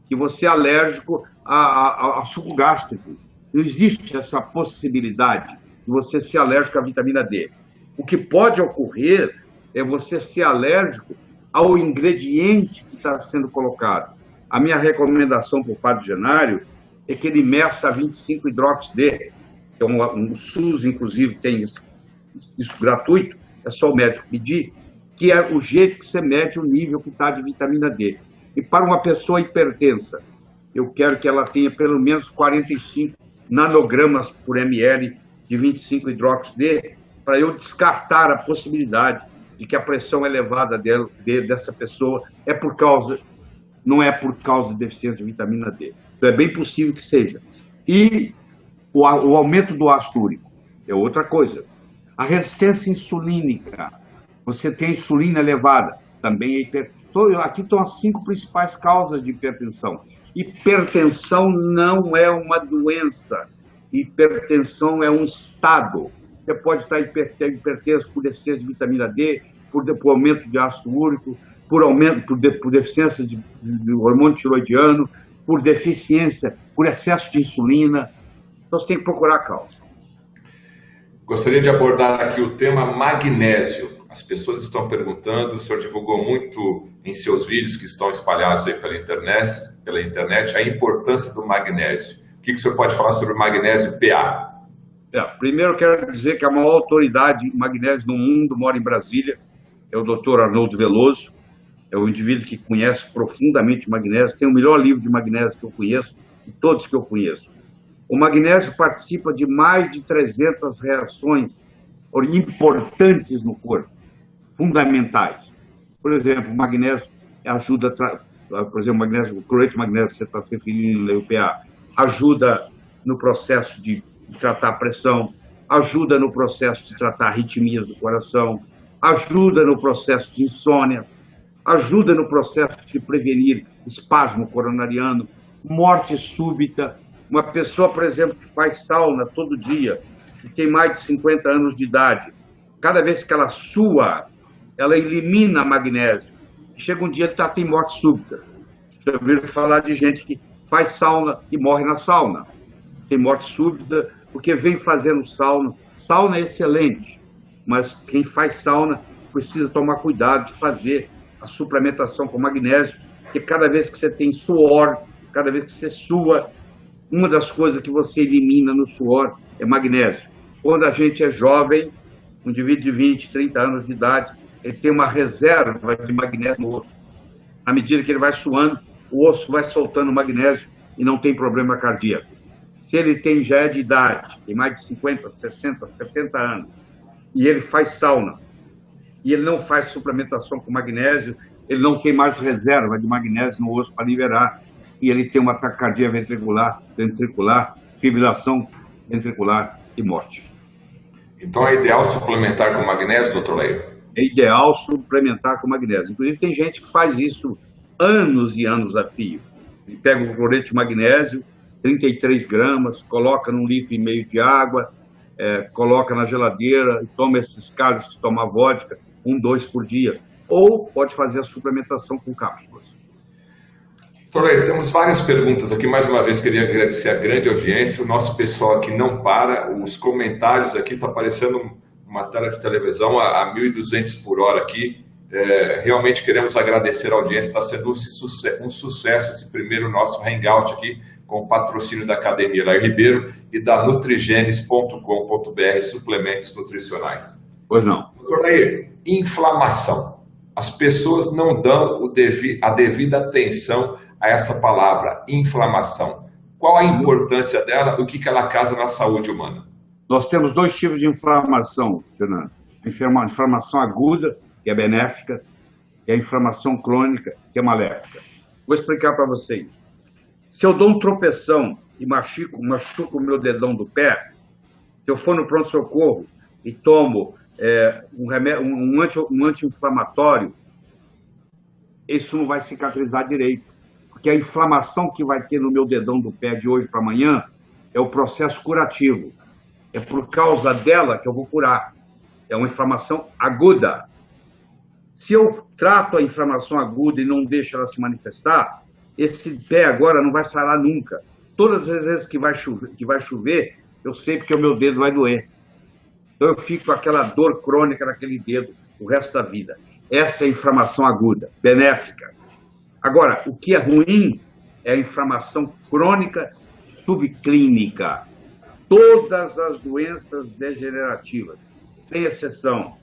que você é alérgico a suco gástrico. Não existe essa possibilidade de você ser alérgico à vitamina D. O que pode ocorrer é você ser alérgico ao ingrediente que está sendo colocado. A minha recomendação para o Padre Genaro é que ele meça 25-hidrox-D, que o SUS, inclusive, tem isso gratuito, é só o médico pedir, que é o jeito que você mede o nível que está de vitamina D. E para uma pessoa hipertensa, eu quero que ela tenha pelo menos 45 nanogramas por ml de 25-hidrox-D, para eu descartar a possibilidade de que a pressão elevada dessa pessoa não é por causa de deficiência de vitamina D. Então, é bem possível que seja. E o aumento do ácido úrico é outra coisa. A resistência insulínica, você tem insulina elevada, também é hipertensão. Aqui estão as 5 principais causas de hipertensão. Hipertensão não é uma doença, hipertensão é um estado. Você pode estar hipertenso por deficiência de vitamina D, por aumento de ácido úrico, por deficiência de hormônio tiroidiano, por deficiência, por excesso de insulina. Então, você tem que procurar a causa. Gostaria de abordar aqui o tema magnésio. As pessoas estão perguntando, o senhor divulgou muito em seus vídeos que estão espalhados aí pela internet a importância do magnésio. O que o senhor pode falar sobre o magnésio PA? Primeiro, eu quero dizer que a maior autoridade em magnésio no mundo mora em Brasília, é o Dr. Arnoldo Veloso, é o indivíduo que conhece profundamente magnésio, tem o melhor livro de magnésio que eu conheço, de todos que eu conheço. O magnésio participa de mais de 300 reações importantes no corpo, fundamentais. Por exemplo, o magnésio ajuda, o cloreto de magnésio, você está se referindo ao PA, ajuda no processo de tratar a pressão, ajuda no processo de tratar arritmias do coração, ajuda no processo de insônia, ajuda no processo de prevenir espasmo coronariano, morte súbita. Uma pessoa, por exemplo, que faz sauna todo dia, que tem mais de 50 anos de idade, cada vez que ela sua, ela elimina magnésio. Chega um dia que ela tem morte súbita. Já ouviram falar de gente que faz sauna e morre na sauna. Tem morte súbita porque vem fazendo sauna. Sauna é excelente, mas quem faz sauna precisa tomar cuidado de fazer a suplementação com magnésio, porque cada vez que você tem suor, cada vez que você sua, uma das coisas que você elimina no suor é magnésio. Quando a gente é jovem, um indivíduo de 20, 30 anos de idade, ele tem uma reserva de magnésio no osso. À medida que ele vai suando, o osso vai soltando magnésio e não tem problema cardíaco. Se ele já é de idade, tem mais de 50, 60, 70 anos, e ele faz sauna, e ele não faz suplementação com magnésio, ele não tem mais reserva de magnésio no osso para liberar, e ele tem uma taquicardia ventricular, fibrilação ventricular e morte. Então é ideal suplementar com magnésio, doutor Leir? É ideal suplementar com magnésio. Inclusive tem gente que faz isso anos e anos a fio. Ele pega o cloreto de magnésio, 33 gramas, coloca num 1,5 litro de água, coloca na geladeira e toma esses cálices de tomar vodka, 2 por dia. Ou pode fazer a suplementação com cápsulas. Doutor Leir, temos várias perguntas aqui. Mais uma vez, queria agradecer a grande audiência. O nosso pessoal aqui não para. Os comentários aqui, está aparecendo uma tela de televisão a 1.200 por hora aqui. Realmente queremos agradecer a audiência. Está sendo um sucesso esse primeiro nosso hangout aqui, com o patrocínio da Academia Lair Ribeiro e da nutrigenes.com.br, suplementos nutricionais. Pois não. Doutor Leir, inflamação. As pessoas não dão a devida atenção a essa palavra, inflamação. Qual a importância dela? O que ela causa na saúde humana? Nós temos 2 tipos de inflamação, Fernando. A inflamação aguda, que é benéfica, e a inflamação crônica, que é maléfica. Vou explicar para vocês. Se eu dou um tropeção e machuco o meu dedão do pé, se eu for no pronto-socorro e tomo um anti-inflamatório, isso não vai cicatrizar direito. Porque a inflamação que vai ter no meu dedão do pé de hoje para amanhã é o processo curativo. É por causa dela que eu vou curar. É uma inflamação aguda. Se eu trato a inflamação aguda e não deixo ela se manifestar, esse pé agora não vai sarar nunca. Todas as vezes que vai chover, eu sei porque o meu dedo vai doer. Então eu fico com aquela dor crônica naquele dedo o resto da vida. Essa é a inflamação aguda, benéfica. Agora, o que é ruim é a inflamação crônica subclínica. Todas as doenças degenerativas, sem exceção,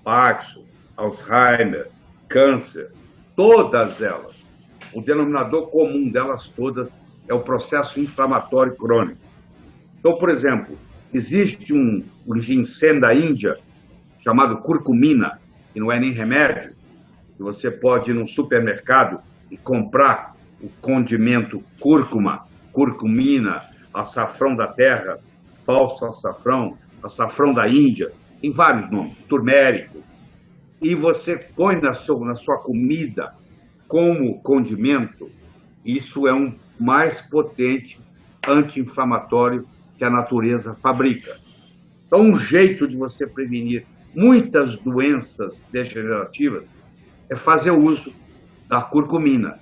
Parkinson, Alzheimer, câncer, todas elas, o denominador comum delas todas é o processo inflamatório crônico. Então, por exemplo, existe um ginseng da Índia chamado curcumina, que não é nem remédio, que você pode ir num supermercado e comprar o condimento cúrcuma, curcumina, açafrão da terra, falso açafrão da Índia, tem vários nomes, turmérico, e você põe na sua comida como condimento, isso é um mais potente anti-inflamatório que a natureza fabrica. Então, um jeito de você prevenir muitas doenças degenerativas é fazer uso da curcumina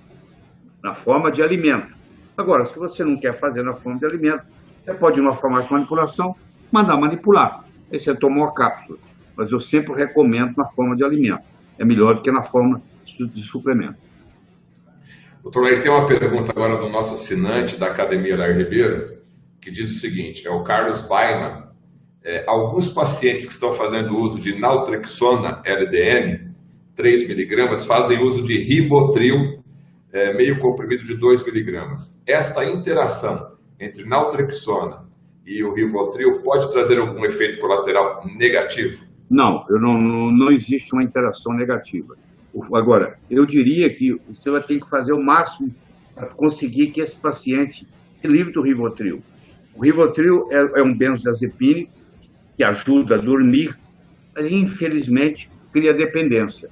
na forma de alimento. Agora, se você não quer fazer na forma de alimento, você pode ir numa farmácia de manipulação, mandar manipular. Aí você toma uma cápsula. Mas eu sempre recomendo na forma de alimento. É melhor do que na forma de suplemento. Doutor Leir, tem uma pergunta agora do nosso assinante da Academia Lair Ribeiro, que diz o seguinte, é o Carlos Baiman. Alguns pacientes que estão fazendo uso de naltrexona LDN, 3 miligramas, fazem uso de Rivotril, meio comprimido de 2 miligramas. Esta interação entre naltrexona e o Rivotril pode trazer algum efeito colateral negativo? Não, não existe uma interação negativa. Agora, eu diria que você vai ter que fazer o máximo para conseguir que esse paciente se livre do Rivotril. O Rivotril é um benzodiazepínico que ajuda a dormir, mas infelizmente cria dependência.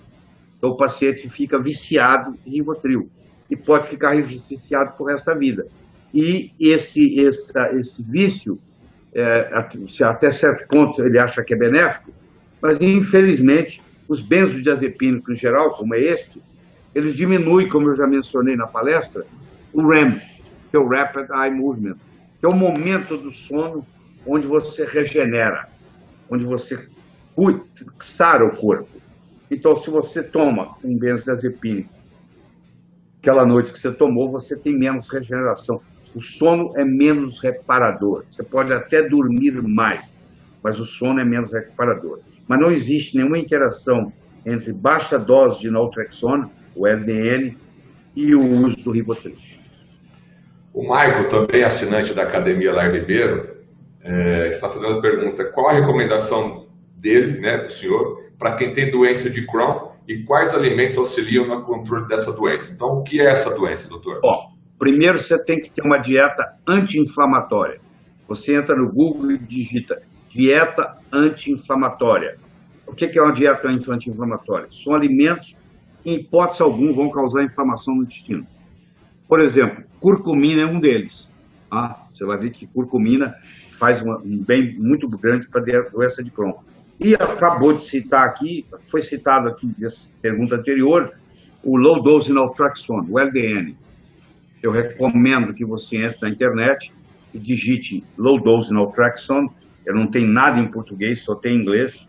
Então o paciente fica viciado em Rivotril e pode ficar viciado pro resto da vida. E esse vício, até certo ponto ele acha que é benéfico, mas infelizmente os benzodiazepínicos em geral, como é este, eles diminuem, como eu já mencionei na palestra, o REM, que é o Rapid Eye Movement, que é o momento do sono onde você regenera, onde você sara o corpo. Então, se você toma um benzodiazepínico, aquela noite que você tomou, você tem menos regeneração. O sono é menos reparador. Você pode até dormir mais, mas o sono é menos reparador. Mas não existe nenhuma interação entre baixa dose de naltrexona, o LDN, e o uso do Rivotril. O Michael, também assinante da Academia Lai Ribeiro, está fazendo a pergunta: qual a recomendação dele, né, do senhor, para quem tem doença de Crohn e quais alimentos auxiliam no controle dessa doença? Então, o que é essa doença, doutor? Bom, primeiro você tem que ter uma dieta anti-inflamatória. Você entra no Google e digita dieta anti-inflamatória. O que é uma dieta anti-inflamatória? São alimentos que, em hipótese alguma, vão causar inflamação no intestino. Por exemplo, curcumina é um deles. Você vai ver que curcumina faz um bem muito grande para a doença de Crohn. E acabou de citar aqui, foi citado aqui nessa pergunta anterior, o Low Dose Naltrexone, o LDN. Eu recomendo que você entre na internet e digite Low Dose Naltrexone. Eu não tenho nada em português, só tem em inglês.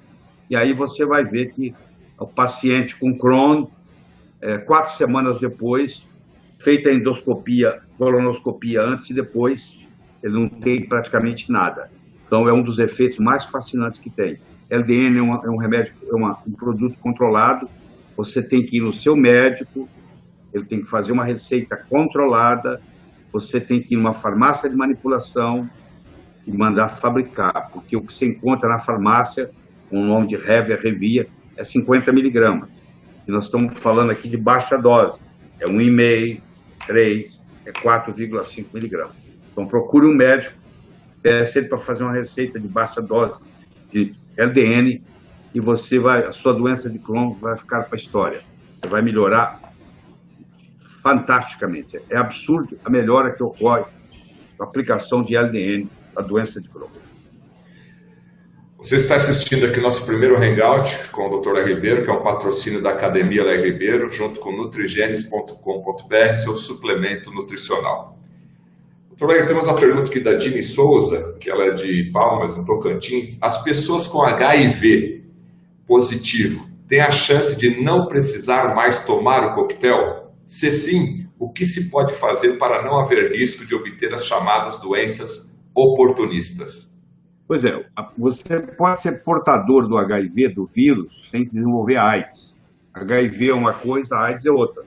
E aí você vai ver que o paciente com Crohn, 4 semanas depois, feita a endoscopia, colonoscopia antes e depois, ele não tem praticamente nada. Então, é um dos efeitos mais fascinantes que tem. LDN é um remédio, um produto controlado. Você tem que ir no seu médico, ele tem que fazer uma receita controlada, você tem que ir numa farmácia de manipulação e mandar fabricar, porque o que você encontra na farmácia, com o nome de Hevia, Revia, é 50 miligramas. E nós estamos falando aqui de baixa dose, é 1,5, 3, é 4,5 miligramas. Então procure um médico, peça ele para fazer uma receita de baixa dose de LDN e a sua doença de Crohn vai ficar para a história. Você vai melhorar fantasticamente. É absurdo a melhora que ocorre com a aplicação de LDN na doença de Crohn. Você está assistindo aqui nosso primeiro Hangout com o Dr. Lai Ribeiro, que é um patrocínio da Academia Lai Ribeiro, junto com nutrigenes.com.br, seu suplemento nutricional. Dr. Lai, temos uma pergunta aqui da Dini Souza, que ela é de Palmas, no Tocantins. As pessoas com HIV positivo têm a chance de não precisar mais tomar o coquetel? Se sim, o que se pode fazer para não haver risco de obter as chamadas doenças oportunistas? Pois é, você pode ser portador do HIV, do vírus, sem desenvolver AIDS. HIV é uma coisa, AIDS é outra.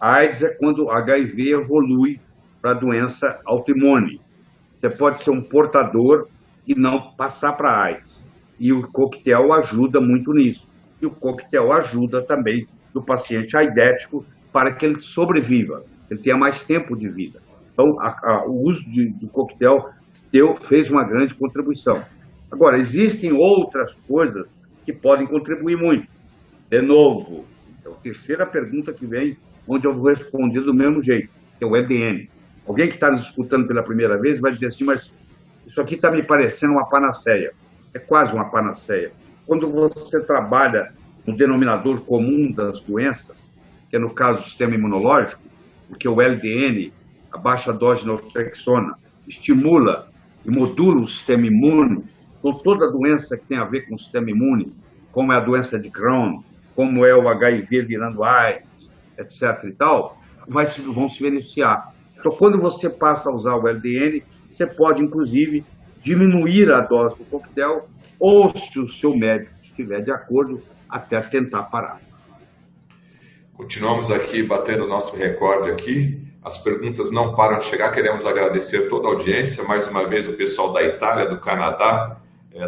A AIDS é quando o HIV evolui para a doença autoimune. Você pode ser um portador e não passar para a AIDS. E o coquetel ajuda muito nisso. E o coquetel ajuda também do paciente aidético para que ele sobreviva, ele tenha mais tempo de vida. Então, o uso do coquetel fez uma grande contribuição. Agora, existem outras coisas que podem contribuir muito. De novo, é a terceira pergunta que vem, onde eu vou responder do mesmo jeito, que é o LDN. Alguém que está nos escutando pela primeira vez vai dizer assim, mas isso aqui está me parecendo uma panaceia. É quase uma panaceia. Quando você trabalha no denominador comum das doenças, que é no caso do sistema imunológico, porque o LDN, a baixa dose de naltrexona, estimula e modula o sistema imune. Então, toda doença que tem a ver com o sistema imune, como é a doença de Crohn, como é o HIV virando AIDS, etc. e tal, vão se beneficiar. Então, quando você passa a usar o LDN, você pode, inclusive, diminuir a dose do coquetel ou, se o seu médico estiver de acordo, até tentar parar. Continuamos aqui batendo o nosso recorde aqui. As perguntas não param de chegar. Queremos agradecer toda a audiência. Mais uma vez o pessoal da Itália, do Canadá,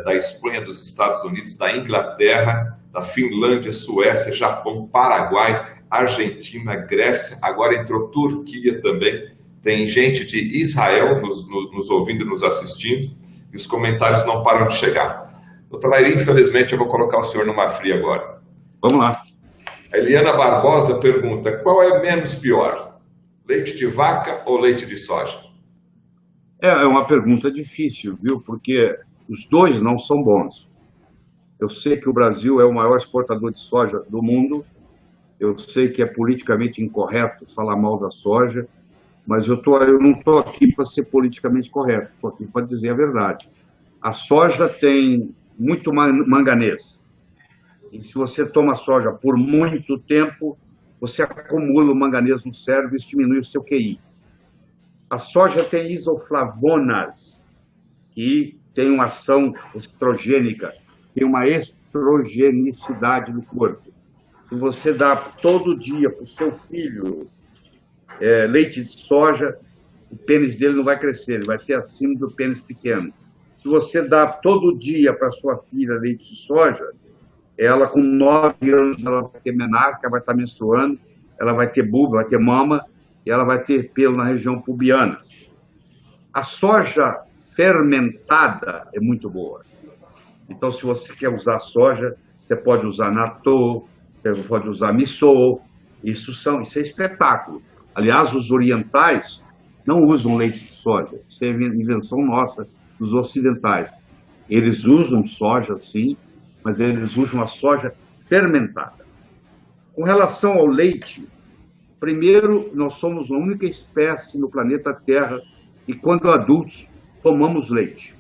da Espanha, dos Estados Unidos, da Inglaterra, da Finlândia, Suécia, Japão, Paraguai, Argentina, Grécia. Agora entrou Turquia também. Tem gente de Israel nos ouvindo e nos assistindo. E os comentários não param de chegar. Doutor Lai, infelizmente eu vou colocar o senhor numa fria agora. Vamos lá. A Eliana Barbosa pergunta: qual é menos pior? Leite de vaca ou leite de soja? É uma pergunta difícil, viu? Porque os dois não são bons. Eu sei que o Brasil é o maior exportador de soja do mundo Eu sei que é politicamente incorreto falar mal da soja, mas eu não estou aqui para ser politicamente correto, estou aqui para dizer a verdade. A soja tem muito manganês. E se você toma soja por muito tempo, você acumula o manganês no cérebro e isso diminui o seu QI. A soja tem isoflavonas, que tem uma ação estrogênica, tem uma estrogenicidade no corpo. Se você dá todo dia para o seu filho leite de soja, o pênis dele não vai crescer, ele vai ter acima do pênis pequeno. Se você dá todo dia para sua filha leite de soja, ela com 9 anos ela vai ter menarca, vai estar menstruando, ela vai ter bulbo, vai ter mama e ela vai ter pelo na região pubiana. A soja fermentada é muito boa. Então, se você quer usar soja, você pode usar natto, você pode usar miso. Isso é espetáculo. Aliás, os orientais não usam leite de soja. Isso é invenção nossa, dos ocidentais. Eles usam soja, sim, mas eles usam a soja fermentada. Com relação ao leite, primeiro, nós somos a única espécie no planeta Terra que, quando adultos, tomamos leite.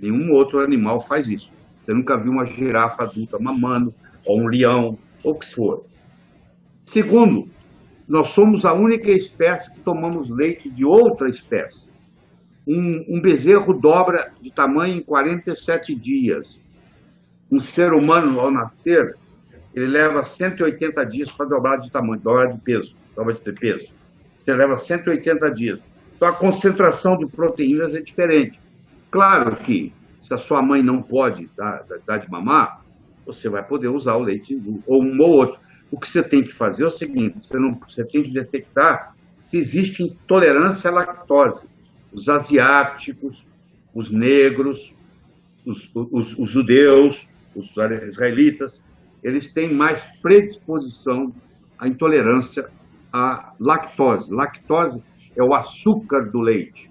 Nenhum outro animal faz isso. Você nunca viu uma girafa adulta mamando, ou um leão, ou o que for. Segundo, nós somos a única espécie que tomamos leite de outra espécie. Um bezerro dobra de tamanho em 47 dias. Um ser humano, ao nascer, ele leva 180 dias para dobrar de tamanho, dobrar de peso. Você leva 180 dias. Então, a concentração de proteínas é diferente. Claro que, se a sua mãe não pode dar de mamar, você vai poder usar o leite, ou um ou outro. O que você tem que fazer é o seguinte, você tem que detectar se existe intolerância à lactose. Os asiáticos, os negros, os judeus, os israelitas, eles têm mais predisposição à intolerância à lactose. Lactose é o açúcar do leite,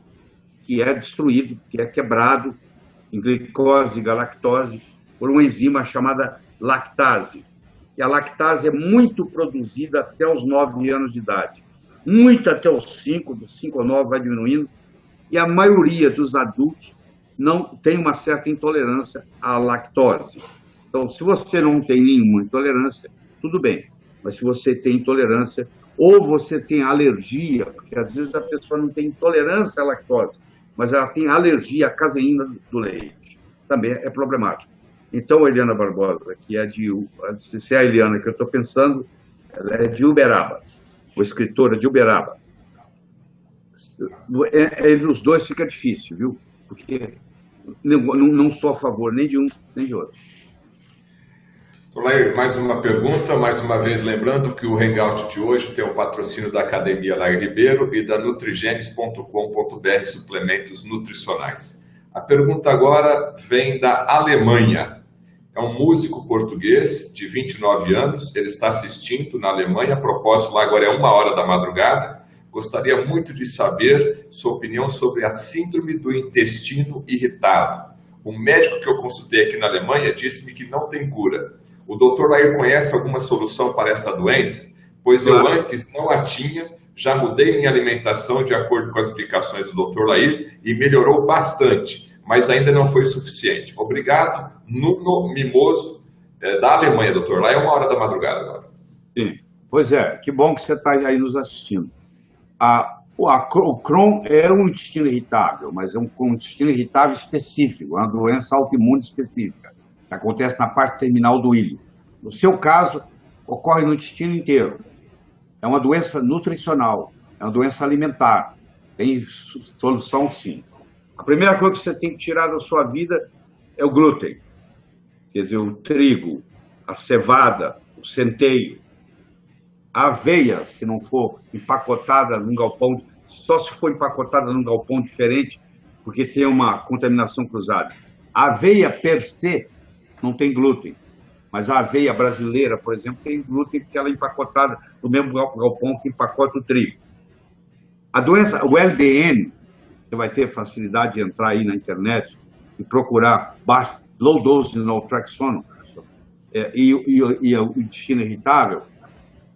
que é destruído, que é quebrado em glicose e galactose por uma enzima chamada lactase. E a lactase é muito produzida até os 9 anos de idade. Muito até os 5, dos 5 a 9 vai diminuindo. E a maioria dos adultos não tem uma certa intolerância à lactose. Então, se você não tem nenhuma intolerância, tudo bem. Mas se você tem intolerância, ou você tem alergia, porque às vezes a pessoa não tem intolerância à lactose, mas ela tem alergia à caseína do leite. Também é problemático. Então, a Eliana Barbosa, que é se é a Eliana que eu estou pensando, ela é de Uberaba, ou escritora de Uberaba. Entre os dois fica difícil, viu? Porque não sou a favor nem de um nem de outro. Lair, mais uma pergunta, mais uma vez lembrando que o Hangout de hoje tem o patrocínio da Academia Lair Ribeiro e da Nutrigenes.com.br Suplementos Nutricionais. A pergunta agora vem da Alemanha. É um músico português de 29 anos, ele está assistindo na Alemanha, a propósito, lá agora é 1h da madrugada. Gostaria muito de saber sua opinião sobre a síndrome do intestino irritado. O médico que eu consultei aqui na Alemanha disse-me que não tem cura. O Dr. Lair conhece alguma solução para esta doença? Pois eu antes não a tinha, já mudei minha alimentação de acordo com as indicações do Dr. Lair e melhorou bastante, mas ainda não foi suficiente. Obrigado, Nuno Mimoso, da Alemanha, Dr. Lair. É 1h da madrugada agora. Sim, pois é, que bom que você está aí nos assistindo. O Crohn é um intestino irritável, mas é um intestino irritável específico, uma doença autoimune específica, que acontece na parte terminal do ilho. No seu caso, ocorre no intestino inteiro. É uma doença nutricional, é uma doença alimentar. Tem solução, sim. A primeira coisa que você tem que tirar da sua vida é o glúten. Quer dizer, o trigo, a cevada, o centeio. A aveia, se não for empacotada num galpão, só se for empacotada num galpão diferente, porque tem uma contaminação cruzada. A aveia per se não tem glúten, mas a aveia brasileira, por exemplo, tem glúten porque ela é empacotada no mesmo galpão que empacota o trigo. A doença, o LDN, você vai ter facilidade de entrar aí na internet e procurar low dose naltrexone e o intestino irritável.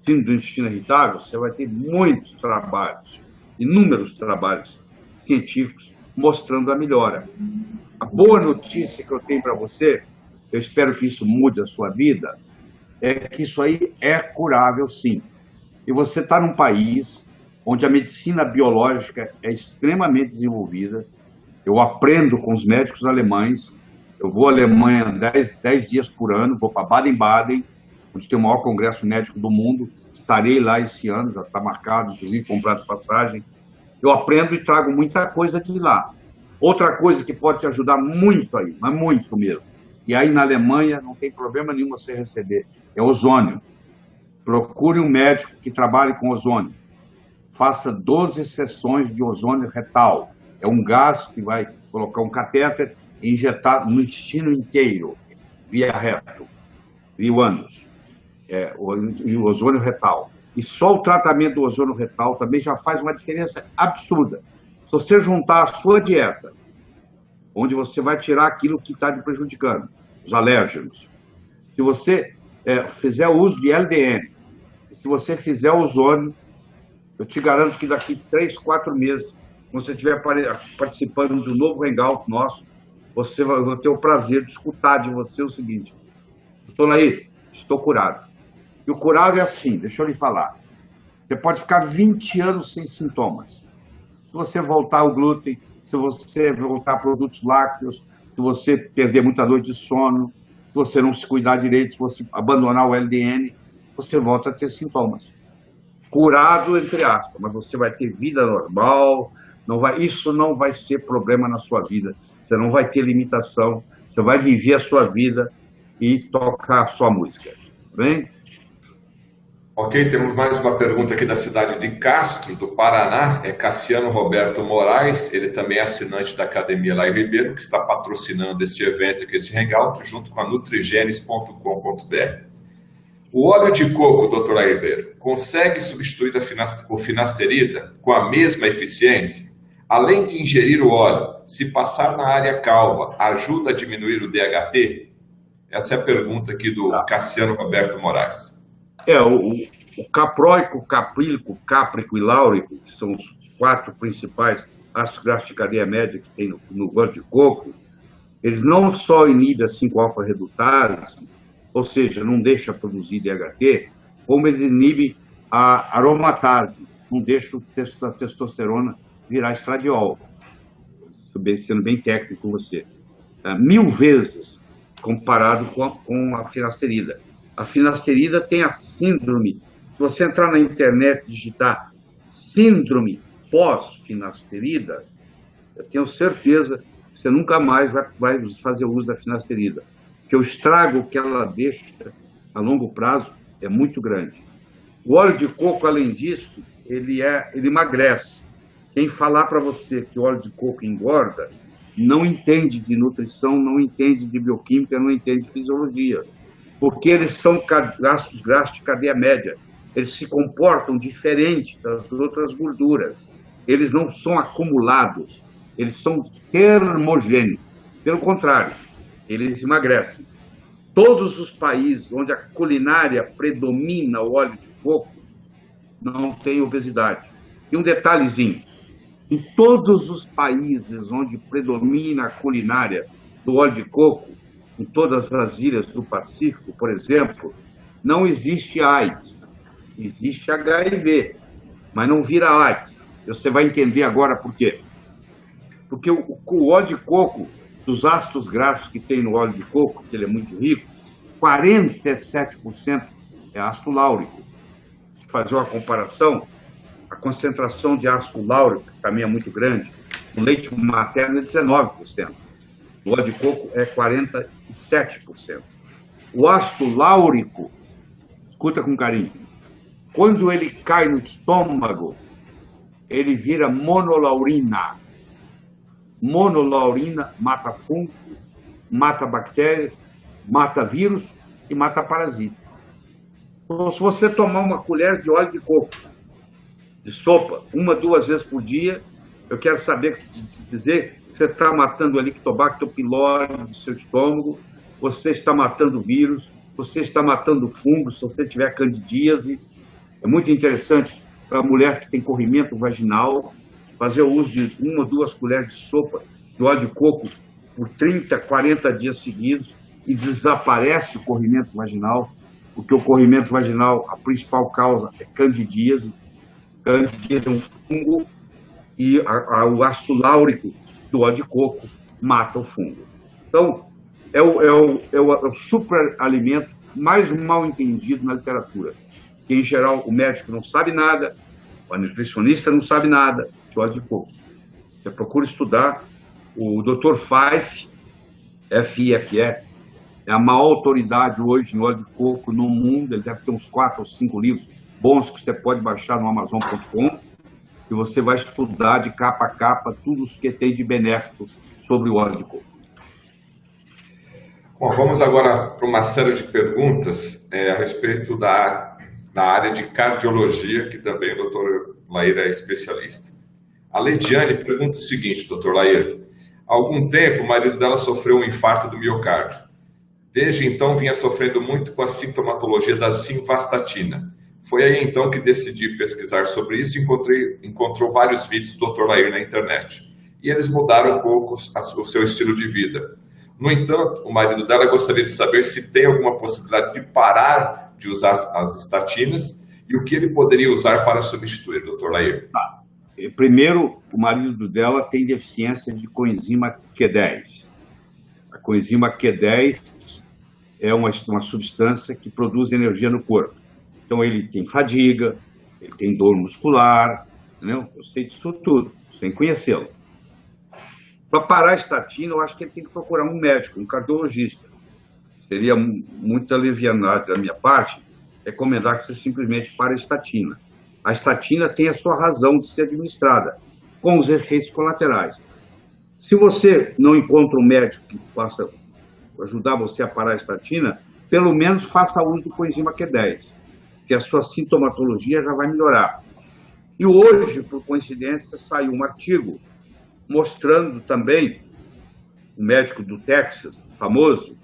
síndrome do intestino irritável, você vai ter muitos trabalhos, inúmeros trabalhos científicos mostrando a melhora. A boa notícia que eu tenho para você, eu espero que isso mude a sua vida, é que isso aí é curável, sim. E você está num país onde a medicina biológica é extremamente desenvolvida. Eu aprendo com os médicos alemães. Eu vou à Alemanha 10 dias por ano, vou para Baden-Baden, onde tem o maior congresso médico do mundo. Estarei lá esse ano, já está marcado, inclusive comprado passagem. Eu aprendo e trago muita coisa de lá. Outra coisa que pode te ajudar muito aí, mas muito mesmo, e aí na Alemanha não tem problema nenhum você receber, é ozônio. Procure um médico que trabalhe com ozônio. Faça 12 sessões de ozônio retal. É um gás que vai colocar um catéter e injetar no intestino inteiro, via reto, via ânus, o ozônio retal. E só o tratamento do ozônio retal também já faz uma diferença absurda. Se você juntar a sua dieta, onde você vai tirar aquilo que está te prejudicando, os alérgenos, se você fizer uso de LDN, se você fizer ozônio, eu te garanto que daqui 3, 4 meses, quando você estiver participando de um novo hangout nosso, você vai ter o prazer de escutar de você o seguinte: doutor Nair, estou curado. E o curado é assim, deixa eu lhe falar. Você pode ficar 20 anos sem sintomas. Se você voltar ao glúten, se você voltar a produtos lácteos, se você perder muita noite de sono, se você não se cuidar direito, se você abandonar o LDN, você volta a ter sintomas. Curado, entre aspas, mas você vai ter vida normal, isso não vai ser problema na sua vida. Você não vai ter limitação, você vai viver a sua vida e tocar a sua música. Tá bem? Ok, temos mais uma pergunta aqui da cidade de Castro, do Paraná, é Cassiano Roberto Moraes, ele também é assinante da Academia Lair Ribeiro, que está patrocinando este evento aqui, este hangout, junto com a nutrigenes.com.br. O óleo de coco, Dr. Lair Ribeiro, consegue substituir o finasterida com a mesma eficiência? Além de ingerir o óleo, se passar na área calva, ajuda a diminuir o DHT? Essa é a pergunta aqui do Cassiano Roberto Moraes. O capróico, caprílico, cáprico e láurico, que são os 4 principais ácidos graxos de cadeia média que tem no óleo de coco, eles não só inibem a 5-alfa-redutase, ou seja, não deixa produzir DHT, como eles inibem a aromatase, não deixa a testosterona virar estradiol, sendo bem técnico com você. 1000 vezes comparado com a finasterida. A finasterida tem a síndrome. Se você entrar na internet e digitar síndrome pós-finasterida, eu tenho certeza que você nunca mais vai fazer uso da finasterida, porque o estrago que ela deixa a longo prazo é muito grande. O óleo de coco, além disso, ele emagrece. Quem falar para você que o óleo de coco engorda, não entende de nutrição, não entende de bioquímica, não entende de fisiologia. Porque eles são ácidos graxos de cadeia média. Eles se comportam diferente das outras gorduras. Eles não são acumulados, eles são termogênicos. Pelo contrário, eles emagrecem. Todos os países onde a culinária predomina o óleo de coco não tem obesidade. E um detalhezinho, em todos os países onde predomina a culinária do óleo de coco, em todas as ilhas do Pacífico, por exemplo, não existe AIDS, existe HIV, mas não vira AIDS. Você vai entender agora por quê. Porque o óleo de coco, dos ácidos graxos que tem no óleo de coco, que ele é muito rico, 47% é ácido láurico. Se fazer uma comparação, a concentração de ácido láurico, que também é muito grande, no leite materno é 19%. No óleo de coco é 47%. O ácido láurico, escuta com carinho, quando ele cai no estômago, ele vira monolaurina. Monolaurina mata fungo, mata bactérias, mata vírus e mata parasita. Então, se você tomar uma colher de óleo de coco, de sopa, 1, 2 vezes por dia, eu quero dizer que você está matando a Helicobacter pylori do seu estômago, você está matando vírus, você está matando fungos, se você tiver candidíase, É muito interessante para a mulher que tem corrimento vaginal fazer o uso de 1 ou 2 colheres de sopa de óleo de coco por 30, 40 dias seguidos e desaparece o corrimento vaginal, porque o corrimento vaginal, a principal causa é candidíase. Candidíase é um fungo e o ácido láurico do óleo de coco mata o fungo. Então, é o superalimento mais mal entendido na literatura. Que, em geral, o médico não sabe nada, o nutricionista não sabe nada de óleo de coco. Você procura estudar, o Dr. Fife, F-I-F-E, é a maior autoridade hoje em óleo de coco no mundo. Ele deve ter uns 4 ou 5 livros bons que você pode baixar no Amazon.com, e você vai estudar de capa a capa tudo o que tem de benéfico sobre o óleo de coco. Bom, vamos agora para uma série de perguntas a respeito da área de cardiologia, que também o Dr. Lair é especialista. A Leidiane pergunta o seguinte, Dr. Lair: há algum tempo o marido dela sofreu um infarto do miocárdio. Desde então vinha sofrendo muito com a sintomatologia da simvastatina. Foi aí então que decidi pesquisar sobre isso e encontrou vários vídeos do Dr. Lair na internet. E eles mudaram um pouco o seu estilo de vida. No entanto, o marido dela gostaria de saber se tem alguma possibilidade de parar de usar as estatinas e o que ele poderia usar para substituir, Dr. Lair. Primeiro, o marido dela tem deficiência de coenzima Q10. A coenzima Q10 é uma substância que produz energia no corpo. Então, ele tem fadiga, ele tem dor muscular, entendeu? Eu sei disso tudo, sem conhecê-lo. Para parar a estatina, eu acho que ele tem que procurar um médico, um cardiologista. Seria muito alivianado da minha parte recomendar que você simplesmente pare a estatina. A estatina tem a sua razão de ser administrada, com os efeitos colaterais. Se você não encontra um médico que possa ajudar você a parar a estatina, pelo menos faça uso do coenzima Q10, que a sua sintomatologia já vai melhorar. E hoje, por coincidência, saiu um artigo mostrando também o médico do Texas, famoso,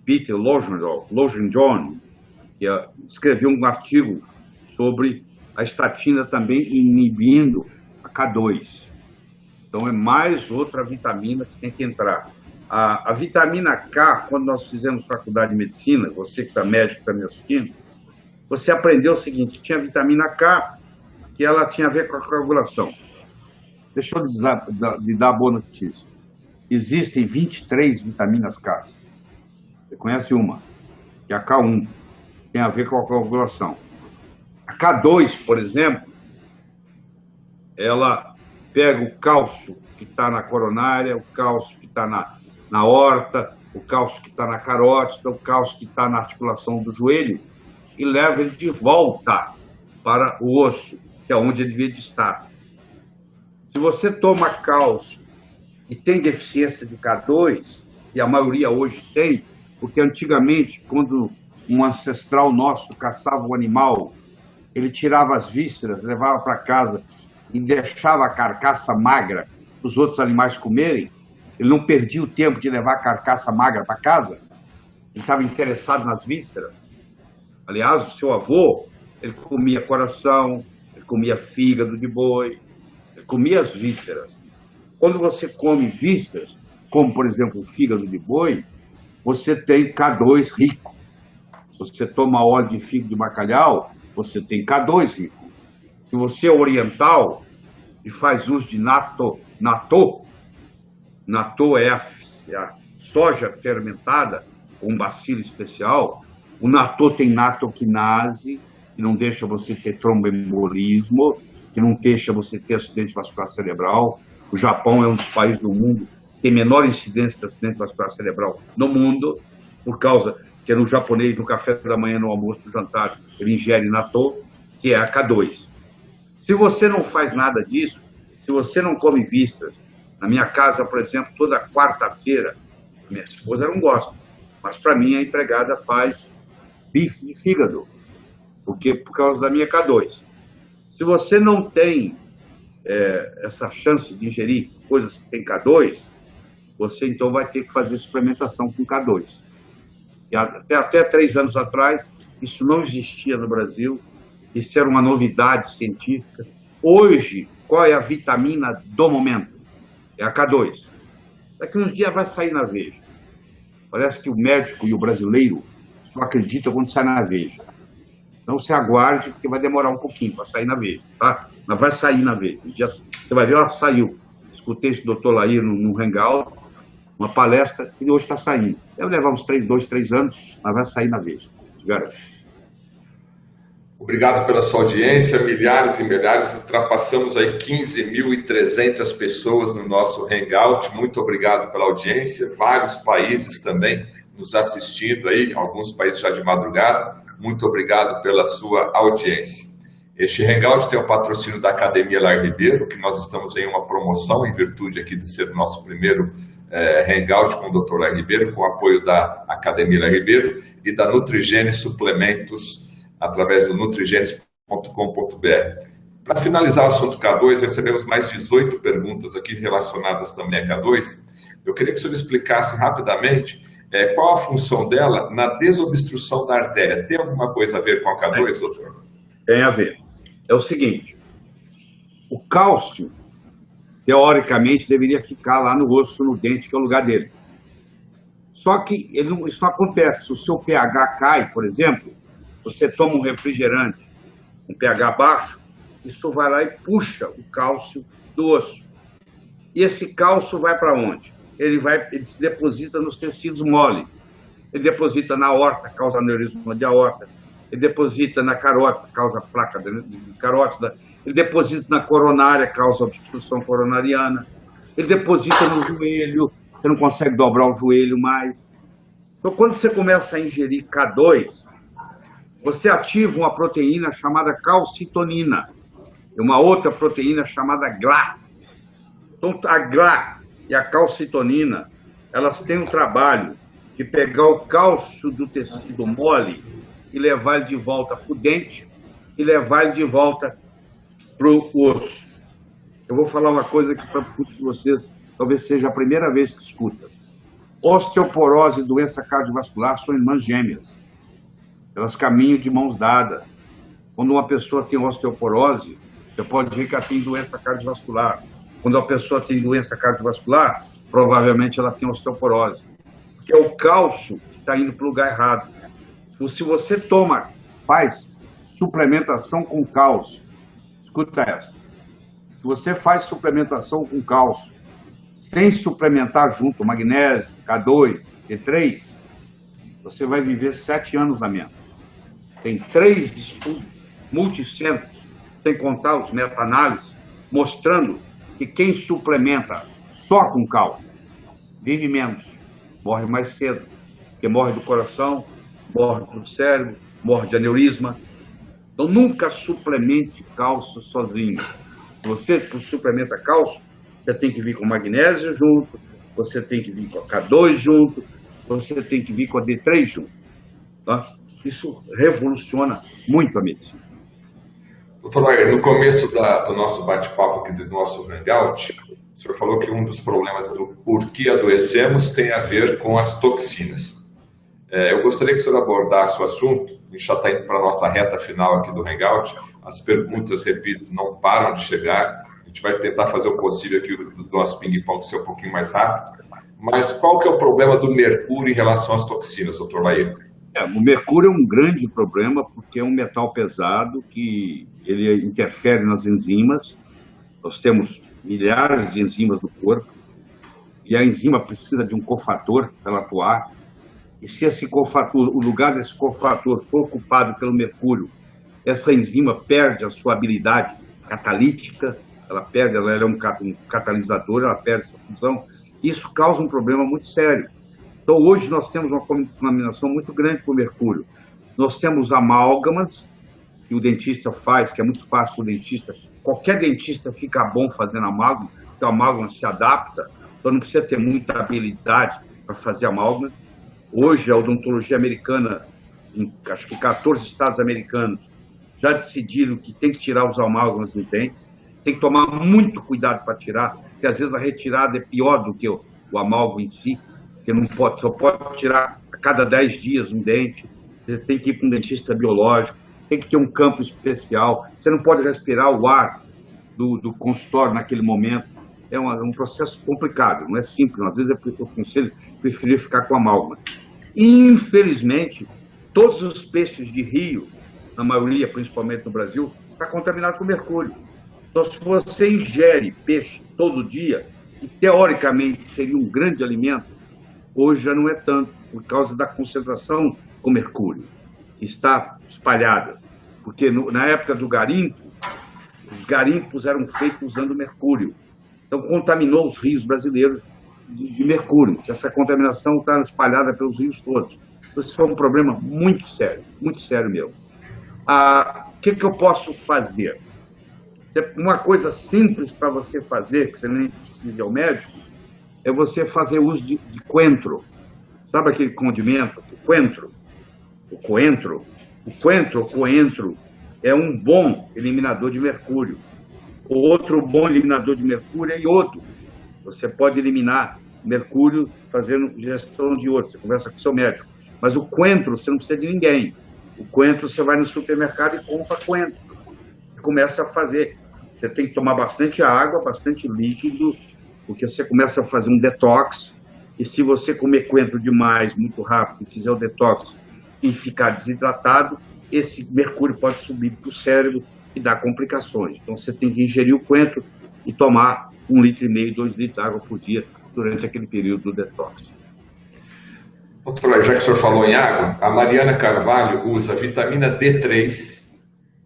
Peter Logenjohn, que escreveu um artigo sobre a estatina também inibindo a K2. Então, é mais outra vitamina que tem que entrar. A vitamina K, quando nós fizemos faculdade de medicina, você que está médico, está me assistindo, você aprendeu o seguinte: tinha vitamina K, que ela tinha a ver com a coagulação. Deixa eu lhe dar a boa notícia. Existem 23 vitaminas K. Você conhece uma, que é a K1, tem a ver com a coagulação. A K2, por exemplo, ela pega o cálcio que está na coronária, o cálcio que está na aorta, o cálcio que está na carótida, o cálcio que está na articulação do joelho, e leva ele de volta para o osso, que é onde ele devia de estar. Se você toma cálcio e tem deficiência de K2, e a maioria hoje tem, porque antigamente, quando um ancestral nosso caçava um animal, ele tirava as vísceras, levava para casa e deixava a carcaça magra para os outros animais comerem, ele não perdia o tempo de levar a carcaça magra para casa, ele estava interessado nas vísceras. Aliás, o seu avô, ele comia coração, ele comia fígado de boi, ele comia as vísceras. Quando você come vísceras, como por exemplo o fígado de boi, você tem K2 rico. Se você toma óleo de fígado de bacalhau, você tem K2 rico. Se você é oriental e faz uso de natto é a soja fermentada com um bacilo especial. O natto tem nattoquinase, que não deixa você ter tromboembolismo, que não deixa você ter acidente vascular cerebral. O Japão é um dos países do mundo que tem menor incidência de acidente vascular cerebral no mundo, por causa que no japonês, no café da manhã, no almoço, no jantar, ele ingere natto, que é a K2. Se você não faz nada disso, se você não come vísceras, na minha casa, por exemplo, toda quarta-feira, minha esposa não gosta, mas para mim a empregada faz bife de fígado, por causa da minha K2. Se você não tem essa chance de ingerir coisas que tem K2, você então vai ter que fazer suplementação com K2. E até 3 anos atrás, isso não existia no Brasil, Isso era uma novidade científica. Hoje, qual é a vitamina do momento? É a K2. Daqui uns dias vai sair na Veja. Parece que o médico e o brasileiro só acreditam quando sai na Veja. Então você aguarde, porque vai demorar um pouquinho para sair na Veja, tá? Mas vai sair na Veja. Você vai ver, ela saiu. Escutei esse doutor Lair no Hangout, uma palestra, e hoje está saindo. Deve levar uns 2, 3 anos, mas vai sair na Veja. Te garanto. Obrigado pela sua audiência, milhares e milhares, ultrapassamos aí 15.300 pessoas no nosso Hangout, muito obrigado pela audiência, vários países também nos assistindo aí, alguns países já de madrugada, muito obrigado pela sua audiência. Este Hangout tem o patrocínio da Academia Lar Ribeiro, que nós estamos em uma promoção, em virtude aqui de ser o nosso primeiro Hangout com o Dr. Lar Ribeiro, com o apoio da Academia Lar Ribeiro e da Nutrigene Suplementos, através do nutrigenes.com.br. Para finalizar o assunto K2, recebemos mais 18 perguntas aqui relacionadas também a K2. Eu queria que o senhor explicasse rapidamente qual a função dela na desobstrução da artéria. Tem alguma coisa a ver com a K2, doutor? Tem a ver. É o seguinte, o cálcio, teoricamente, deveria ficar lá no osso, no dente, que é o lugar dele. Só que isso não acontece. Se o seu pH cai, por exemplo, você toma um refrigerante com pH baixo, isso vai lá e puxa o cálcio do osso. E esse cálcio vai para onde? Ele se deposita nos tecidos mole. Ele deposita na aorta, causa aneurisma de aorta. Ele deposita na carótida, causa placa de carótida. Ele deposita na coronária, causa obstrução coronariana. Ele deposita no joelho, você não consegue dobrar o joelho mais. Então, quando você começa a ingerir K2, você ativa uma proteína chamada calcitonina e uma outra proteína chamada GLA. Então, a GLA e a calcitonina, elas têm um trabalho de pegar o cálcio do tecido mole e levar ele de volta para o dente e levar ele de volta para o osso. Eu vou falar uma coisa que para muitos de vocês talvez seja a primeira vez que escuta. Osteoporose e doença cardiovascular são irmãs gêmeas. Elas caminham de mãos dadas. Quando uma pessoa tem osteoporose, você pode ver que ela tem doença cardiovascular. Quando a pessoa tem doença cardiovascular, provavelmente ela tem osteoporose. Porque é o cálcio que está indo para o lugar errado. Se você faz suplementação com cálcio, escuta essa. Se você faz suplementação com cálcio, sem suplementar junto magnésio, K2, T3, você vai viver 7 anos a menos. Tem 3 estudos multicentros, sem contar os meta-análises, mostrando que quem suplementa só com cálcio vive menos, morre mais cedo, porque morre do coração, morre do cérebro, morre de aneurisma. Então nunca suplemente cálcio sozinho. Se você suplementa cálcio, você tem que vir com magnésio junto, você tem que vir com a K2 junto, você tem que vir com a D3 junto. Tá? Isso revoluciona muito a medicina. Doutor Lair, no começo do nosso bate-papo aqui do nosso Hangout, o senhor falou que um dos problemas do porquê adoecemos tem a ver com as toxinas. Eu gostaria que o senhor abordasse o assunto, a gente já está indo para a nossa reta final aqui do Hangout, as perguntas, repito, não param de chegar, a gente vai tentar fazer o possível aqui do nosso ping-pong ser um pouquinho mais rápido, mas qual que é o problema do mercúrio em relação às toxinas, doutor Lair? O mercúrio é um grande problema porque é um metal pesado que ele interfere nas enzimas. Nós temos milhares de enzimas no corpo e a enzima precisa de um cofator para ela atuar. E se esse cofator, o lugar desse cofator for ocupado pelo mercúrio, essa enzima perde a sua habilidade catalítica, ela é um catalisador, ela perde essa função. Isso causa um problema muito sério. Então, hoje nós temos uma contaminação muito grande com o mercúrio. Nós temos amálgamas, que o dentista faz, que é muito fácil para o dentista. Qualquer dentista fica bom fazendo amálgama, porque o amálgama se adapta, então não precisa ter muita habilidade para fazer amálgama. Hoje, a odontologia americana, em acho que 14 estados americanos, já decidiram que tem que tirar os amálgamas dos dentes. Tem que tomar muito cuidado para tirar, porque às vezes a retirada é pior do que o amálgama em si. Porque só pode tirar a cada 10 dias um dente, você tem que ir para um dentista biológico. tem que ter um campo especial, você não pode respirar o ar do consultório naquele momento. É um processo complicado, não é simples. Às vezes eu preferi ficar com amálgama. Infelizmente, todos os peixes de rio, na maioria, principalmente no Brasil, está contaminado com mercúrio. Então, se você ingere peixe todo dia, que teoricamente seria um grande alimento, hoje já não é tanto, por causa da concentração com mercúrio. Está espalhada. Porque na época do garimpo, os garimpos eram feitos usando mercúrio. Então, contaminou os rios brasileiros de mercúrio. Essa contaminação está espalhada pelos rios todos. Então, isso é um problema muito sério mesmo. O que eu posso fazer? Uma coisa simples para você fazer, que você nem precisa ir ao médico, é você fazer uso de coentro. Sabe aquele condimento? O coentro. O coentro é um bom eliminador de mercúrio. O outro bom eliminador de mercúrio é iodo. Você pode eliminar mercúrio fazendo ingestão de iodo. Você conversa com o seu médico. Mas o coentro, você não precisa de ninguém. O coentro, você vai no supermercado e compra coentro. E começa a fazer. Você tem que tomar bastante água, bastante líquido, porque você começa a fazer um detox. E se você comer coentro demais, muito rápido, e fizer o detox e ficar desidratado, esse mercúrio pode subir para o cérebro e dar complicações. Então, você tem que ingerir o coentro e tomar 1,5 litro, 2 litros de água por dia durante aquele período do detox. Doutor, já que o senhor falou em água, a Mariana Carvalho usa vitamina D3,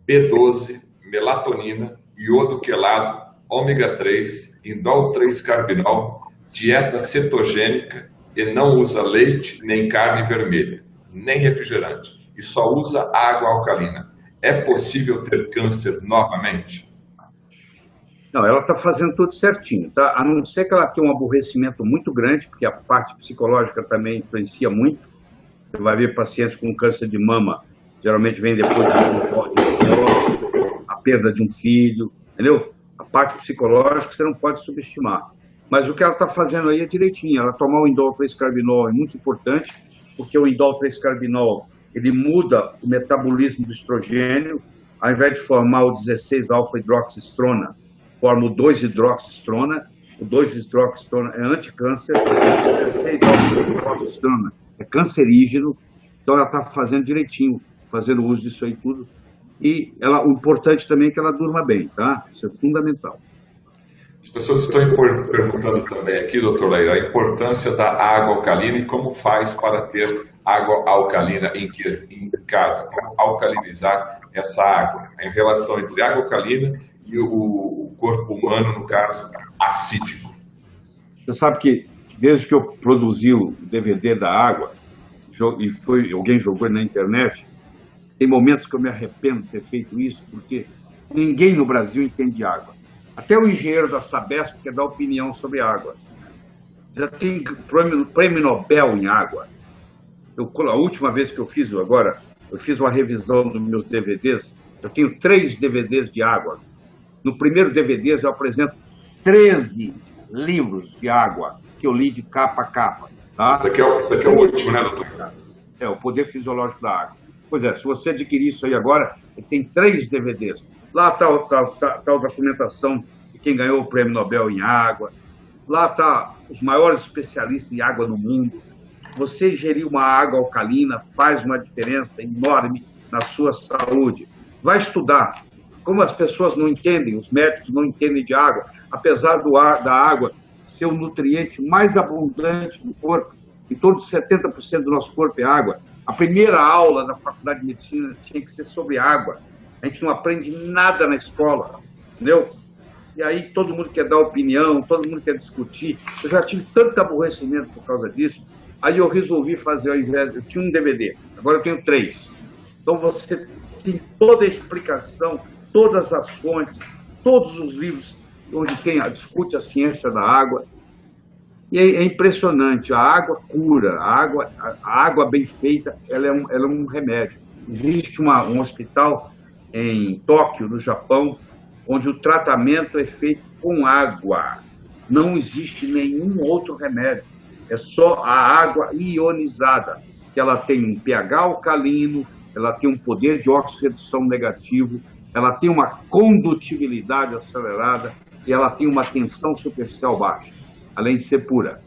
B12, melatonina, iodo quelado, ômega 3, indol 3-carbinol, dieta cetogênica e não usa leite, nem carne vermelha, nem refrigerante, e só usa água alcalina. É possível ter câncer novamente? Não, ela está fazendo tudo certinho, tá? A não ser que ela tenha um aborrecimento muito grande, porque a parte psicológica também influencia muito. Você vai ver pacientes com câncer de mama, geralmente vem depois a perda de um filho, entendeu? A parte psicológica você não pode subestimar. Mas o que ela está fazendo aí é direitinho. Ela tomar o indol 3-carbinol é muito importante, porque o indol 3-carbinol ele muda o metabolismo do estrogênio, ao invés de formar o 16-alfa-hidroxistrona, forma o 2-hidroxistrona. O 2-hidroxistrona é anticâncer, o 16-alfa-hidroxistrona é cancerígeno. Então ela está fazendo direitinho, fazendo uso disso aí tudo. E o importante também é que ela durma bem, tá? Isso é fundamental. As pessoas estão perguntando também aqui, doutor Leir, a importância da água alcalina e como faz para ter água alcalina em casa, como alcalinizar essa água, em relação entre água alcalina e o corpo humano, no caso, acídico. Você sabe que desde que eu produzi o DVD da água, e alguém jogou na internet, tem momentos que eu me arrependo de ter feito isso, porque ninguém no Brasil entende água. Até o engenheiro da Sabesp quer dar opinião sobre água. Já tem prêmio Nobel em água. A última vez que eu fiz uma revisão dos meus DVDs, eu tenho 3 DVDs de água. No primeiro DVD eu apresento 13 livros de água que eu li de capa a capa. Tá? Isso aqui é o último, né, doutor? É, o poder fisiológico da água. Pois é, se você adquirir isso aí agora, tem 3 DVDs. Lá está a documentação de quem ganhou o prêmio Nobel em água. Lá está os maiores especialistas em água no mundo. Você ingerir uma água alcalina faz uma diferença enorme na sua saúde. Vai estudar. Como as pessoas não entendem, os médicos não entendem de água, apesar da água ser o nutriente mais abundante do corpo, em torno de 70% do nosso corpo é água. A primeira aula da faculdade de medicina tinha que ser sobre água. A gente não aprende nada na escola, entendeu? E aí todo mundo quer dar opinião, todo mundo quer discutir. Eu já tive tanto aborrecimento por causa disso. Aí eu resolvi fazer, ao invés, eu tinha um DVD, agora eu tenho 3. Então você tem toda a explicação, todas as fontes, todos os livros onde discute a ciência da água. E é impressionante, a água cura, a água bem feita, ela é um remédio. Existe um hospital em Tóquio, no Japão, onde o tratamento é feito com água. Não existe nenhum outro remédio. É só a água ionizada, que ela tem um pH alcalino, ela tem um poder de oxirredução negativo, ela tem uma condutibilidade acelerada e ela tem uma tensão superficial baixa, além de ser pura.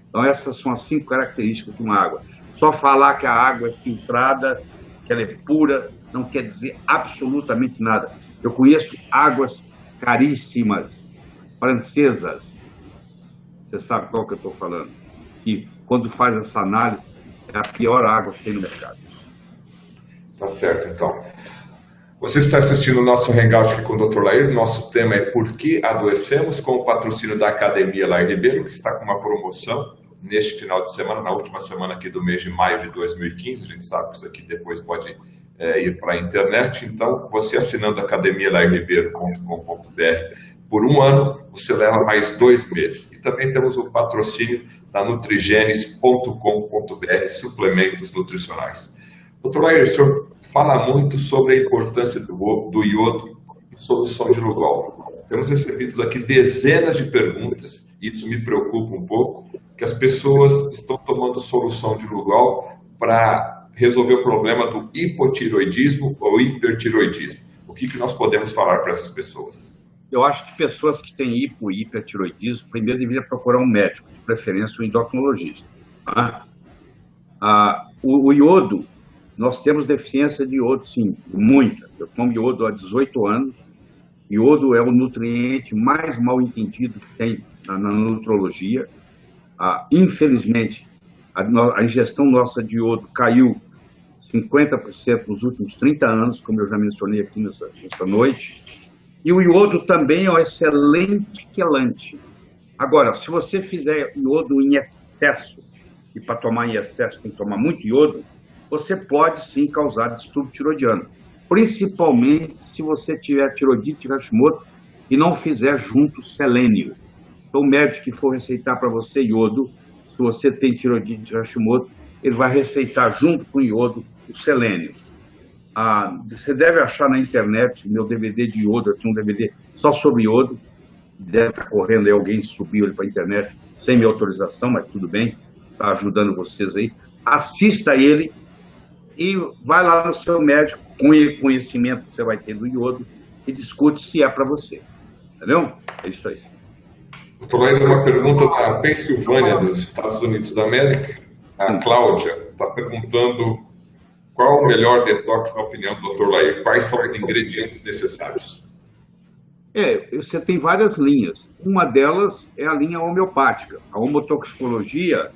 Então essas são as 5 características de uma água. Só falar que a água é filtrada, que ela é pura, não quer dizer absolutamente nada. Eu conheço águas caríssimas, francesas. Você sabe qual que eu estou falando? E quando faz essa análise, é a pior água que tem no mercado. Tá certo, então. Você está assistindo o nosso Hangout aqui com o Dr. Lair. Nosso tema é Por que adoecemos, com o patrocínio da Academia Lair Ribeiro, que está com uma promoção neste final de semana, na última semana aqui do mês de maio de 2015. A gente sabe que isso aqui depois pode ir para a internet. Então, você assinando academialairribeiro.com.br por um ano, você leva mais 2 meses. E também temos o patrocínio da nutrigenes.com.br, suplementos nutricionais. Doutor Lair, o senhor fala muito sobre a importância do iodo em solução de Lugol. Temos recebido aqui dezenas de perguntas, e isso me preocupa um pouco, que as pessoas estão tomando solução de Lugol para resolver o problema do hipotiroidismo ou hipertiroidismo. O que nós podemos falar para essas pessoas? Eu acho que pessoas que têm hipo e hipertiroidismo, primeiro deveriam procurar um médico, de preferência um endocrinologista. O iodo, nós temos deficiência de iodo, sim, muita. Eu tomo iodo há 18 anos. Iodo é o nutriente mais mal entendido que tem na nutrologia. Infelizmente, a ingestão nossa de iodo caiu 50% nos últimos 30 anos, como eu já mencionei aqui nessa noite. E o iodo também é um excelente quelante. Agora, se você fizer iodo em excesso, e para tomar em excesso tem que tomar muito iodo, você pode sim causar distúrbio tiroidiano. Principalmente se você tiver tiroidite Hashimoto e não fizer junto selênio. Então, o médico que for receitar para você iodo, se você tem tiroidite Hashimoto, ele vai receitar junto com o iodo o selênio. Você deve achar na internet meu DVD de iodo, eu tenho um DVD só sobre iodo, deve estar correndo aí, alguém subiu ele para a internet sem minha autorização, mas tudo bem, está ajudando vocês aí. Assista ele e vai lá no seu médico com o conhecimento que você vai ter do iodo e discute se é para você. Entendeu? É isso aí. Doutor Lair, uma pergunta da Pensilvânia, dos Estados Unidos da América. A Cláudia está perguntando qual o melhor detox, na opinião do Dr. Lair, quais são os ingredientes necessários? Você tem várias linhas. Uma delas é a linha homeopática. A homotoxicologia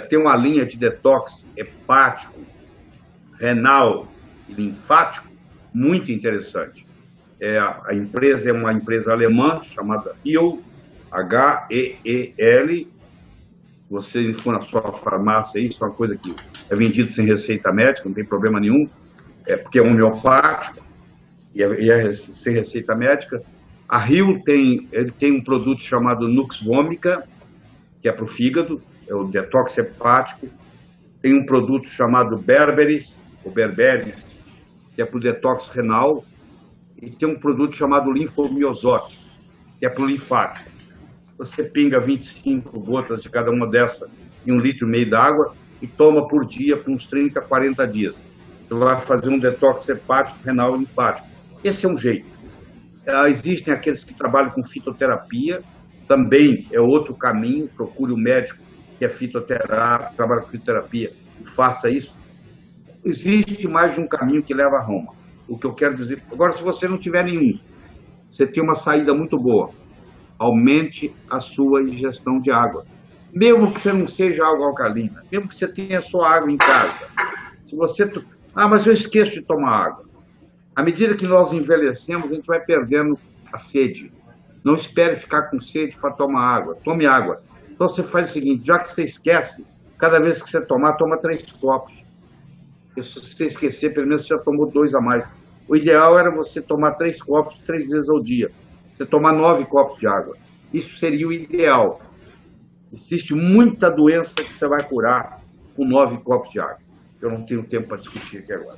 tem uma linha de detox hepático, renal e linfático muito interessante. A empresa é uma empresa alemã chamada HEEL, H-E-E-L. Você for na sua farmácia, isso é uma coisa que é vendida sem receita médica, não tem problema nenhum, porque é homeopático e é sem receita médica. A HEEL tem um produto chamado Nux Vomica, que é para o fígado, é o detox hepático. Tem um produto chamado Berberis, que é para o detox renal. E tem um produto chamado Linfomiosote, que é para o linfático. Você pinga 25 gotas de cada uma dessas em 1,5 litro d'água e toma por dia por uns 30, 40 dias. Você vai fazer um detox hepático, renal e linfático. Esse é um jeito. Existem aqueles que trabalham com fitoterapia, também é outro caminho. Procure um médico que é fitoterapeuta, trabalha com fitoterapia e faça isso. Existe mais de um caminho que leva a Roma. O que eu quero dizer... Agora, se você não tiver nenhum, você tem uma saída muito boa. Aumente a sua ingestão de água. Mesmo que você não seja água alcalina, mesmo que você tenha só água em casa. Se você... mas eu esqueço de tomar água. À medida que nós envelhecemos, a gente vai perdendo a sede. Não espere ficar com sede para tomar água. Tome água. Então você faz o seguinte, já que você esquece, cada vez que você tomar, toma 3 copos. E se você esquecer, pelo menos você já tomou 2 a mais. O ideal era você tomar 3 copos 3 vezes ao dia. Você tomar 9 copos de água. Isso seria o ideal. Existe muita doença que você vai curar com 9 copos de água. Eu não tenho tempo para discutir aqui agora.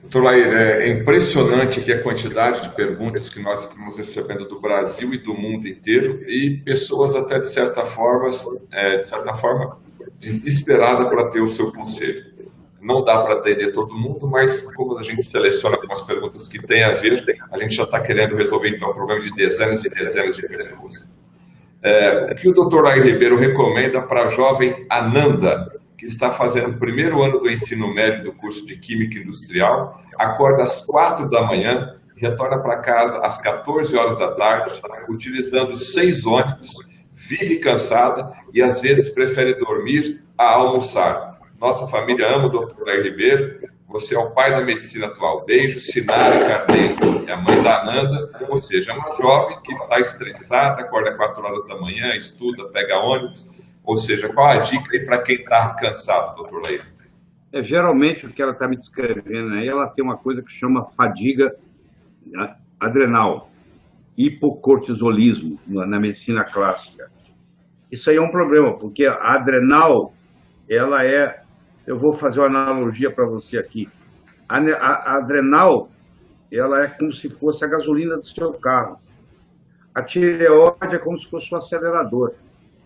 Doutor Lair, é impressionante aqui a quantidade de perguntas que nós estamos recebendo do Brasil e do mundo inteiro e pessoas até de certa forma desesperadas para ter o seu conselho. Não dá para atender todo mundo, mas como a gente seleciona algumas perguntas que têm a ver, a gente já está querendo resolver então um problema de dezenas e dezenas de pessoas. O que o Dr. Lair Ribeiro recomenda para a jovem Ananda, que está fazendo o primeiro ano do ensino médio do curso de Química Industrial, acorda às 4 da manhã, retorna para casa às 14 horas da tarde, utilizando 6 ônibus, vive cansada e às vezes prefere dormir a almoçar. Nossa família ama o Dr. Lair Ribeiro, você é o pai da medicina atual. Beijo, Sinara Carneiro, é a mãe da Ananda, ou seja, é uma jovem que está estressada, acorda às 4 horas da manhã, estuda, pega ônibus, ou seja, qual a dica aí para quem está cansado, Dr. Lair? Geralmente o que ela está me descrevendo aí, ela tem uma coisa que chama fadiga adrenal, hipocortisolismo na medicina clássica. Isso aí é um problema, porque a adrenal, ela é, eu vou fazer uma analogia para você aqui, a adrenal, ela é como se fosse a gasolina do seu carro. A tireoide é como se fosse o acelerador.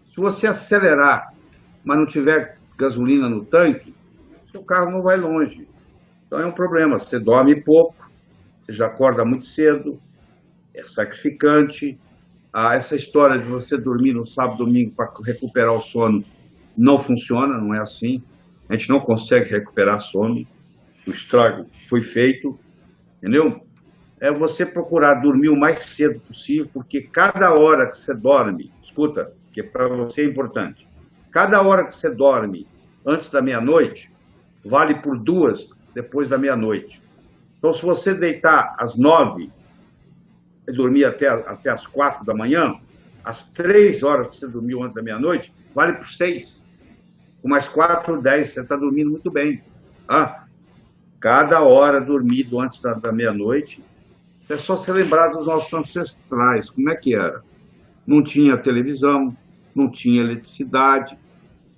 Se você acelerar, mas não tiver gasolina no tanque, seu carro não vai longe. Então é um problema. Você dorme pouco, você já acorda muito cedo, é sacrificante. Essa história de você dormir no sábado, domingo para recuperar o sono não funciona, não é assim. A gente não consegue recuperar sono. O estrago foi feito, entendeu? É você procurar dormir o mais cedo possível, porque cada hora que você dorme, escuta, que para você é importante, cada hora que você dorme antes da meia-noite, vale por 2 depois da meia-noite. Então, se você deitar às 9 e dormir até às 4 da manhã, as 3 horas que você dormiu antes da meia-noite, vale por 6. Com mais 4, 10, você está dormindo muito bem. Cada hora dormido antes da meia-noite, é só se lembrar dos nossos ancestrais. Como é que era? Não tinha televisão, não tinha eletricidade.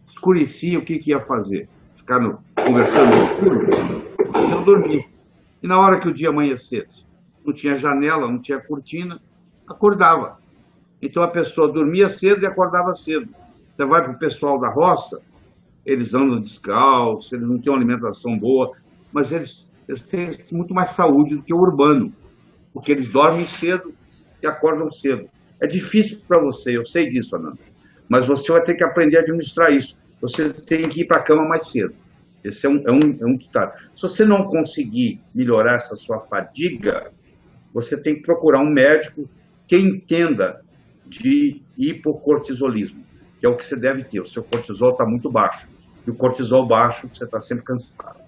Escurecia, o que ia fazer? Ficar conversando no escuro? Não dormir. E na hora que o dia amanhecesse, não tinha janela, não tinha cortina, acordava. Então a pessoa dormia cedo e acordava cedo. Você vai para o pessoal da roça, eles andam descalços, eles não têm uma alimentação boa, mas eles têm muito mais saúde do que o urbano, porque eles dormem cedo e acordam cedo. É difícil para você, eu sei disso, Ananda, mas você vai ter que aprender a administrar isso. Você tem que ir para a cama mais cedo. Esse é um ditado. Se você não conseguir melhorar essa sua fadiga, você tem que procurar um médico que entenda de hipocortisolismo, que é o que você deve ter. O seu cortisol está muito baixo. E o cortisol baixo, você está sempre cansado.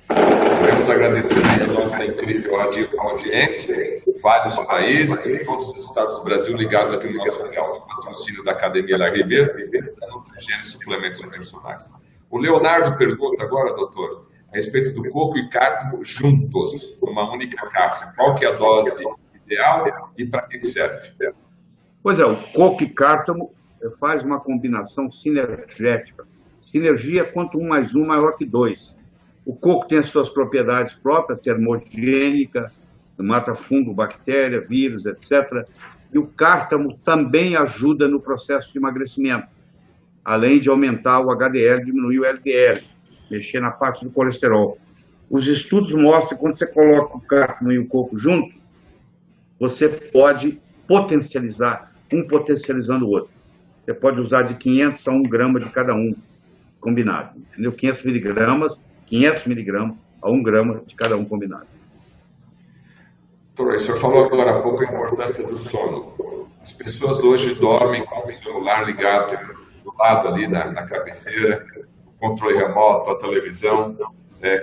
Queremos agradecer a nossa incrível audiência, vários países, todos os estados do Brasil ligados aqui no nosso canal de patrocínio da Academia Lair Ribeiro, da Nutrigênio e Suplementos Nutricionais. O Leonardo pergunta agora, doutor, a respeito do coco e cártamo juntos, numa única cápsula. Qual que é a dose ideal e para que serve? Pois é, o coco e cártamo faz uma combinação sinergética. Sinergia, quanto 1 mais 1 maior que 2. O coco tem as suas propriedades próprias, termogênica, mata fungo, bactéria, vírus, etc. E o cártamo também ajuda no processo de emagrecimento, além de aumentar o HDL, diminuir o LDL, mexer na parte do colesterol. Os estudos mostram que quando você coloca o cártamo e o coco junto, você pode potencializar, um potencializando o outro. Você pode usar de 500 a 1 grama de cada um, combinado. Entendeu? 500 miligramas a 1 grama de cada um combinado. Doutor, o senhor falou agora há pouco a importância do sono. As pessoas hoje dormem com o celular ligado do lado ali na cabeceira, controle remoto, a televisão,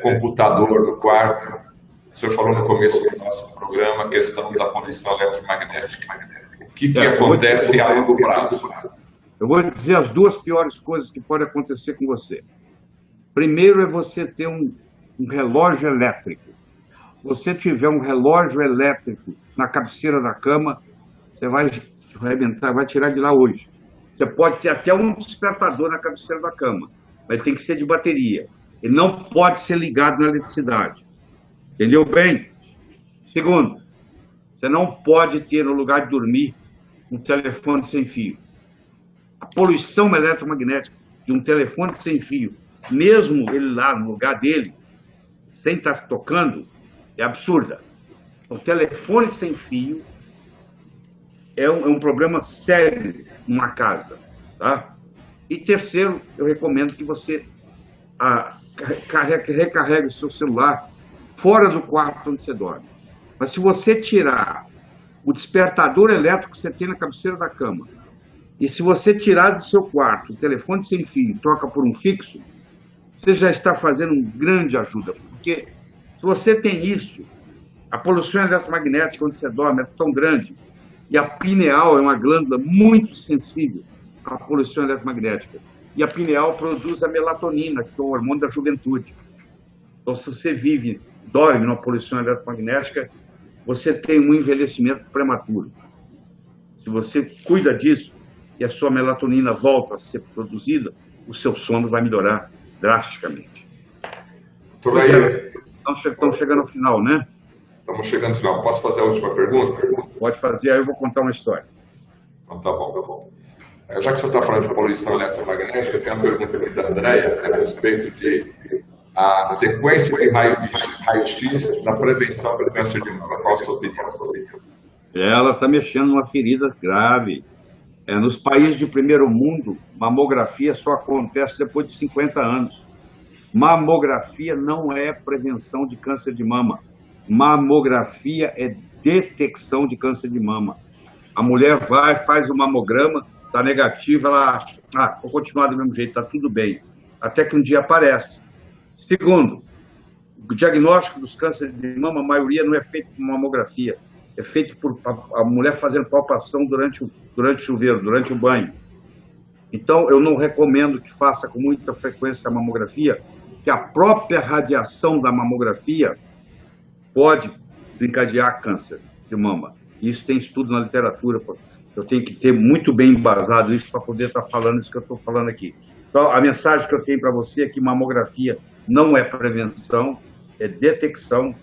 computador no quarto. O senhor falou no começo do nosso programa a questão da poluição eletromagnética. O que acontece a longo prazo? Eu vou dizer as 2 piores coisas que podem acontecer com você. Primeiro é você ter um relógio elétrico. Se você tiver um relógio elétrico na cabeceira da cama, você vai arrebentar, vai tirar de lá hoje. Você pode ter até um despertador na cabeceira da cama, mas tem que ser de bateria. Ele não pode ser ligado na eletricidade. Entendeu bem? Segundo, você não pode ter no lugar de dormir um telefone sem fio. A poluição eletromagnética de um telefone sem fio mesmo ele lá no lugar dele, sem estar tocando, é absurda. O telefone sem fio é um problema sério numa casa, tá? E terceiro, eu recomendo que você recarregue o seu celular fora do quarto onde você dorme. Mas se você tirar o despertador elétrico que você tem na cabeceira da cama, e se você tirar do seu quarto o telefone sem fio e troca por um fixo, você já está fazendo uma grande ajuda, porque se você tem isso, a poluição eletromagnética onde você dorme é tão grande, e a pineal é uma glândula muito sensível à poluição eletromagnética. E a pineal produz a melatonina, que é o hormônio da juventude. Então, se você dorme numa poluição eletromagnética, você tem um envelhecimento prematuro. Se você cuida disso e a sua melatonina volta a ser produzida, o seu sono vai melhorar drasticamente. Estamos chegando ao final, né? Estamos chegando ao final. Posso fazer a última pergunta? Pode fazer, aí eu vou contar uma história. Então, tá bom, tá bom. Já que o senhor está falando de poluição eletromagnética, eu tenho uma pergunta aqui da Andréia a respeito de a sequência de raio-x na prevenção do câncer de mama. Qual a sua opinião sobre isso? Ela está mexendo numa ferida grave. Nos países de primeiro mundo, mamografia só acontece depois de 50 anos. Mamografia não é prevenção de câncer de mama. Mamografia é detecção de câncer de mama. A mulher vai, faz o mamograma, está negativa, ela acha, vou continuar do mesmo jeito, está tudo bem. Até que um dia aparece. Segundo, o diagnóstico dos cânceres de mama, a maioria não é feito por mamografia, é feito por a mulher fazendo palpação durante o chuveiro, durante o banho. Então, eu não recomendo que faça com muita frequência a mamografia, que a própria radiação da mamografia pode desencadear câncer de mama. Isso tem estudo na literatura. Eu tenho que ter muito bem embasado isso para poder estar falando isso que eu estou falando aqui. Então, a mensagem que eu tenho para você é que mamografia não é prevenção, é detecção.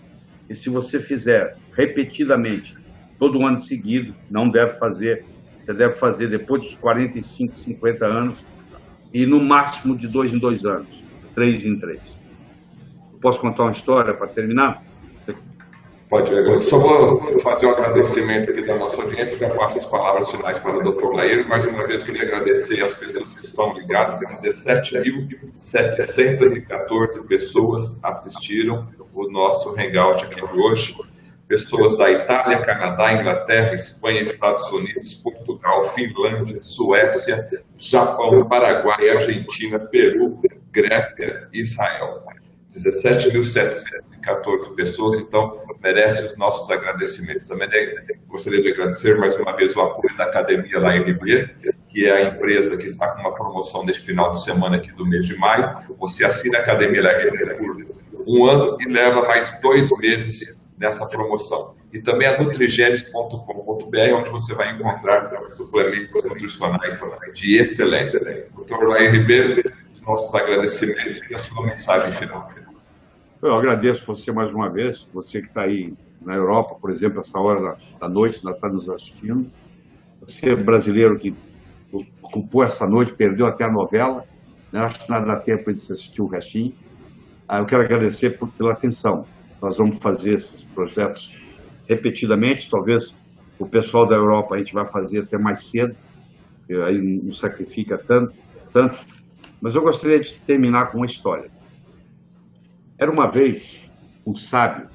E se você fizer repetidamente, todo ano seguido, não deve fazer. Você deve fazer depois dos 45, 50 anos e no máximo de 2 em 2 anos, 3 em 3. Posso contar uma história para terminar? Pode, eu só vou fazer um agradecimento aqui da nossa audiência e já passo as palavras finais para o Dr. Lair. Mais uma vez, queria agradecer as pessoas que estão ligadas, 17.714 pessoas assistiram o nosso Hangout aqui de hoje. Pessoas da Itália, Canadá, Inglaterra, Espanha, Estados Unidos, Portugal, Finlândia, Suécia, Japão, Paraguai, Argentina, Peru, Grécia e Israel. 17.714 pessoas, então merece os nossos agradecimentos. Também gostaria de agradecer mais uma vez o apoio da Academia Lair Ribeiro, que é a empresa que está com uma promoção neste final de semana aqui do mês de maio. Você assina a Academia Lair Ribeiro por 1 ano e leva mais 2 meses nessa promoção. E também a nutrigenes.com.br, onde você vai encontrar suplementos nutricionais de excelência. Dr. Lair Ribeiro, os nossos agradecimentos e a sua mensagem final. Eu agradeço você mais uma vez, você que está aí na Europa, por exemplo, essa hora da noite, está nos assistindo. Você brasileiro que ocupou essa noite, perdeu até a novela, né? Acho que nada dá tempo de assistir o restinho. Eu quero agradecer pela atenção. Nós vamos fazer esses projetos repetidamente, talvez o pessoal da Europa a gente vai fazer até mais cedo, aí não sacrifica tanto, mas eu gostaria de terminar com uma história. Era uma vez um sábio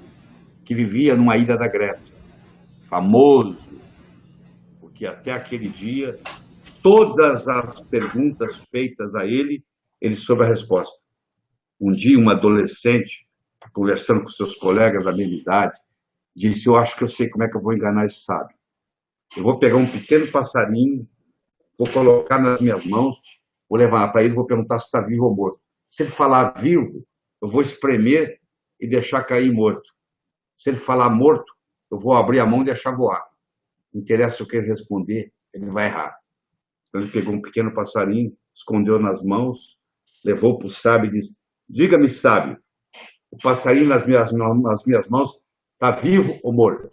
que vivia numa ilha da Grécia, famoso, porque até aquele dia, todas as perguntas feitas a ele, ele soube a resposta. Um dia, um adolescente, conversando com seus colegas da mesma idade, disse, eu acho que eu sei como é que eu vou enganar esse sábio. Eu vou pegar um pequeno passarinho, vou colocar nas minhas mãos, vou levar para ele e vou perguntar se está vivo ou morto. Se ele falar vivo, eu vou espremer e deixar cair morto. Se ele falar morto, eu vou abrir a mão e deixar voar. Não interessa o que ele responder, ele vai errar. Então ele pegou um pequeno passarinho, escondeu nas mãos, levou para o sábio e disse, diga-me, sábio, o passarinho nas minhas mãos está vivo ou morto?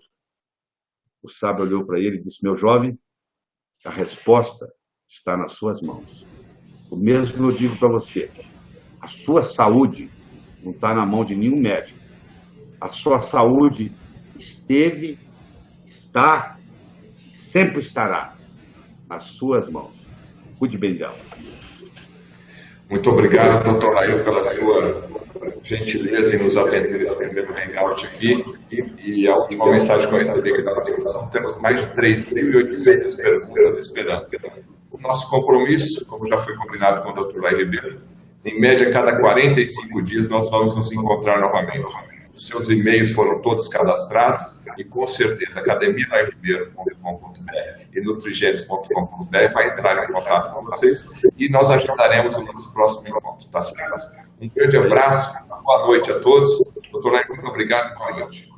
O sábio olhou para ele e disse, meu jovem, a resposta está nas suas mãos. O mesmo eu digo para você. A sua saúde não está na mão de nenhum médico. A sua saúde esteve, está, sempre estará nas suas mãos. Cuide bem dela. Muito obrigado, doutor Lair, pela sua gentileza em nos atender nesse primeiro hangout aqui. E a última mensagem que eu recebi aqui da nossa comissão, temos mais de 3.800 perguntas esperando. O nosso compromisso, como já foi combinado com o doutor Lair Ribeiro, em média, cada 45 dias nós vamos nos encontrar novamente. Os seus e-mails foram todos cadastrados e, com certeza, academialairribeiro.com.br e nutrigenes.com.br vai entrar em contato com vocês e nós agendaremos o nosso próximo encontro, tá certo? Um grande abraço, boa noite a todos. Doutor Lair, muito obrigado e boa noite.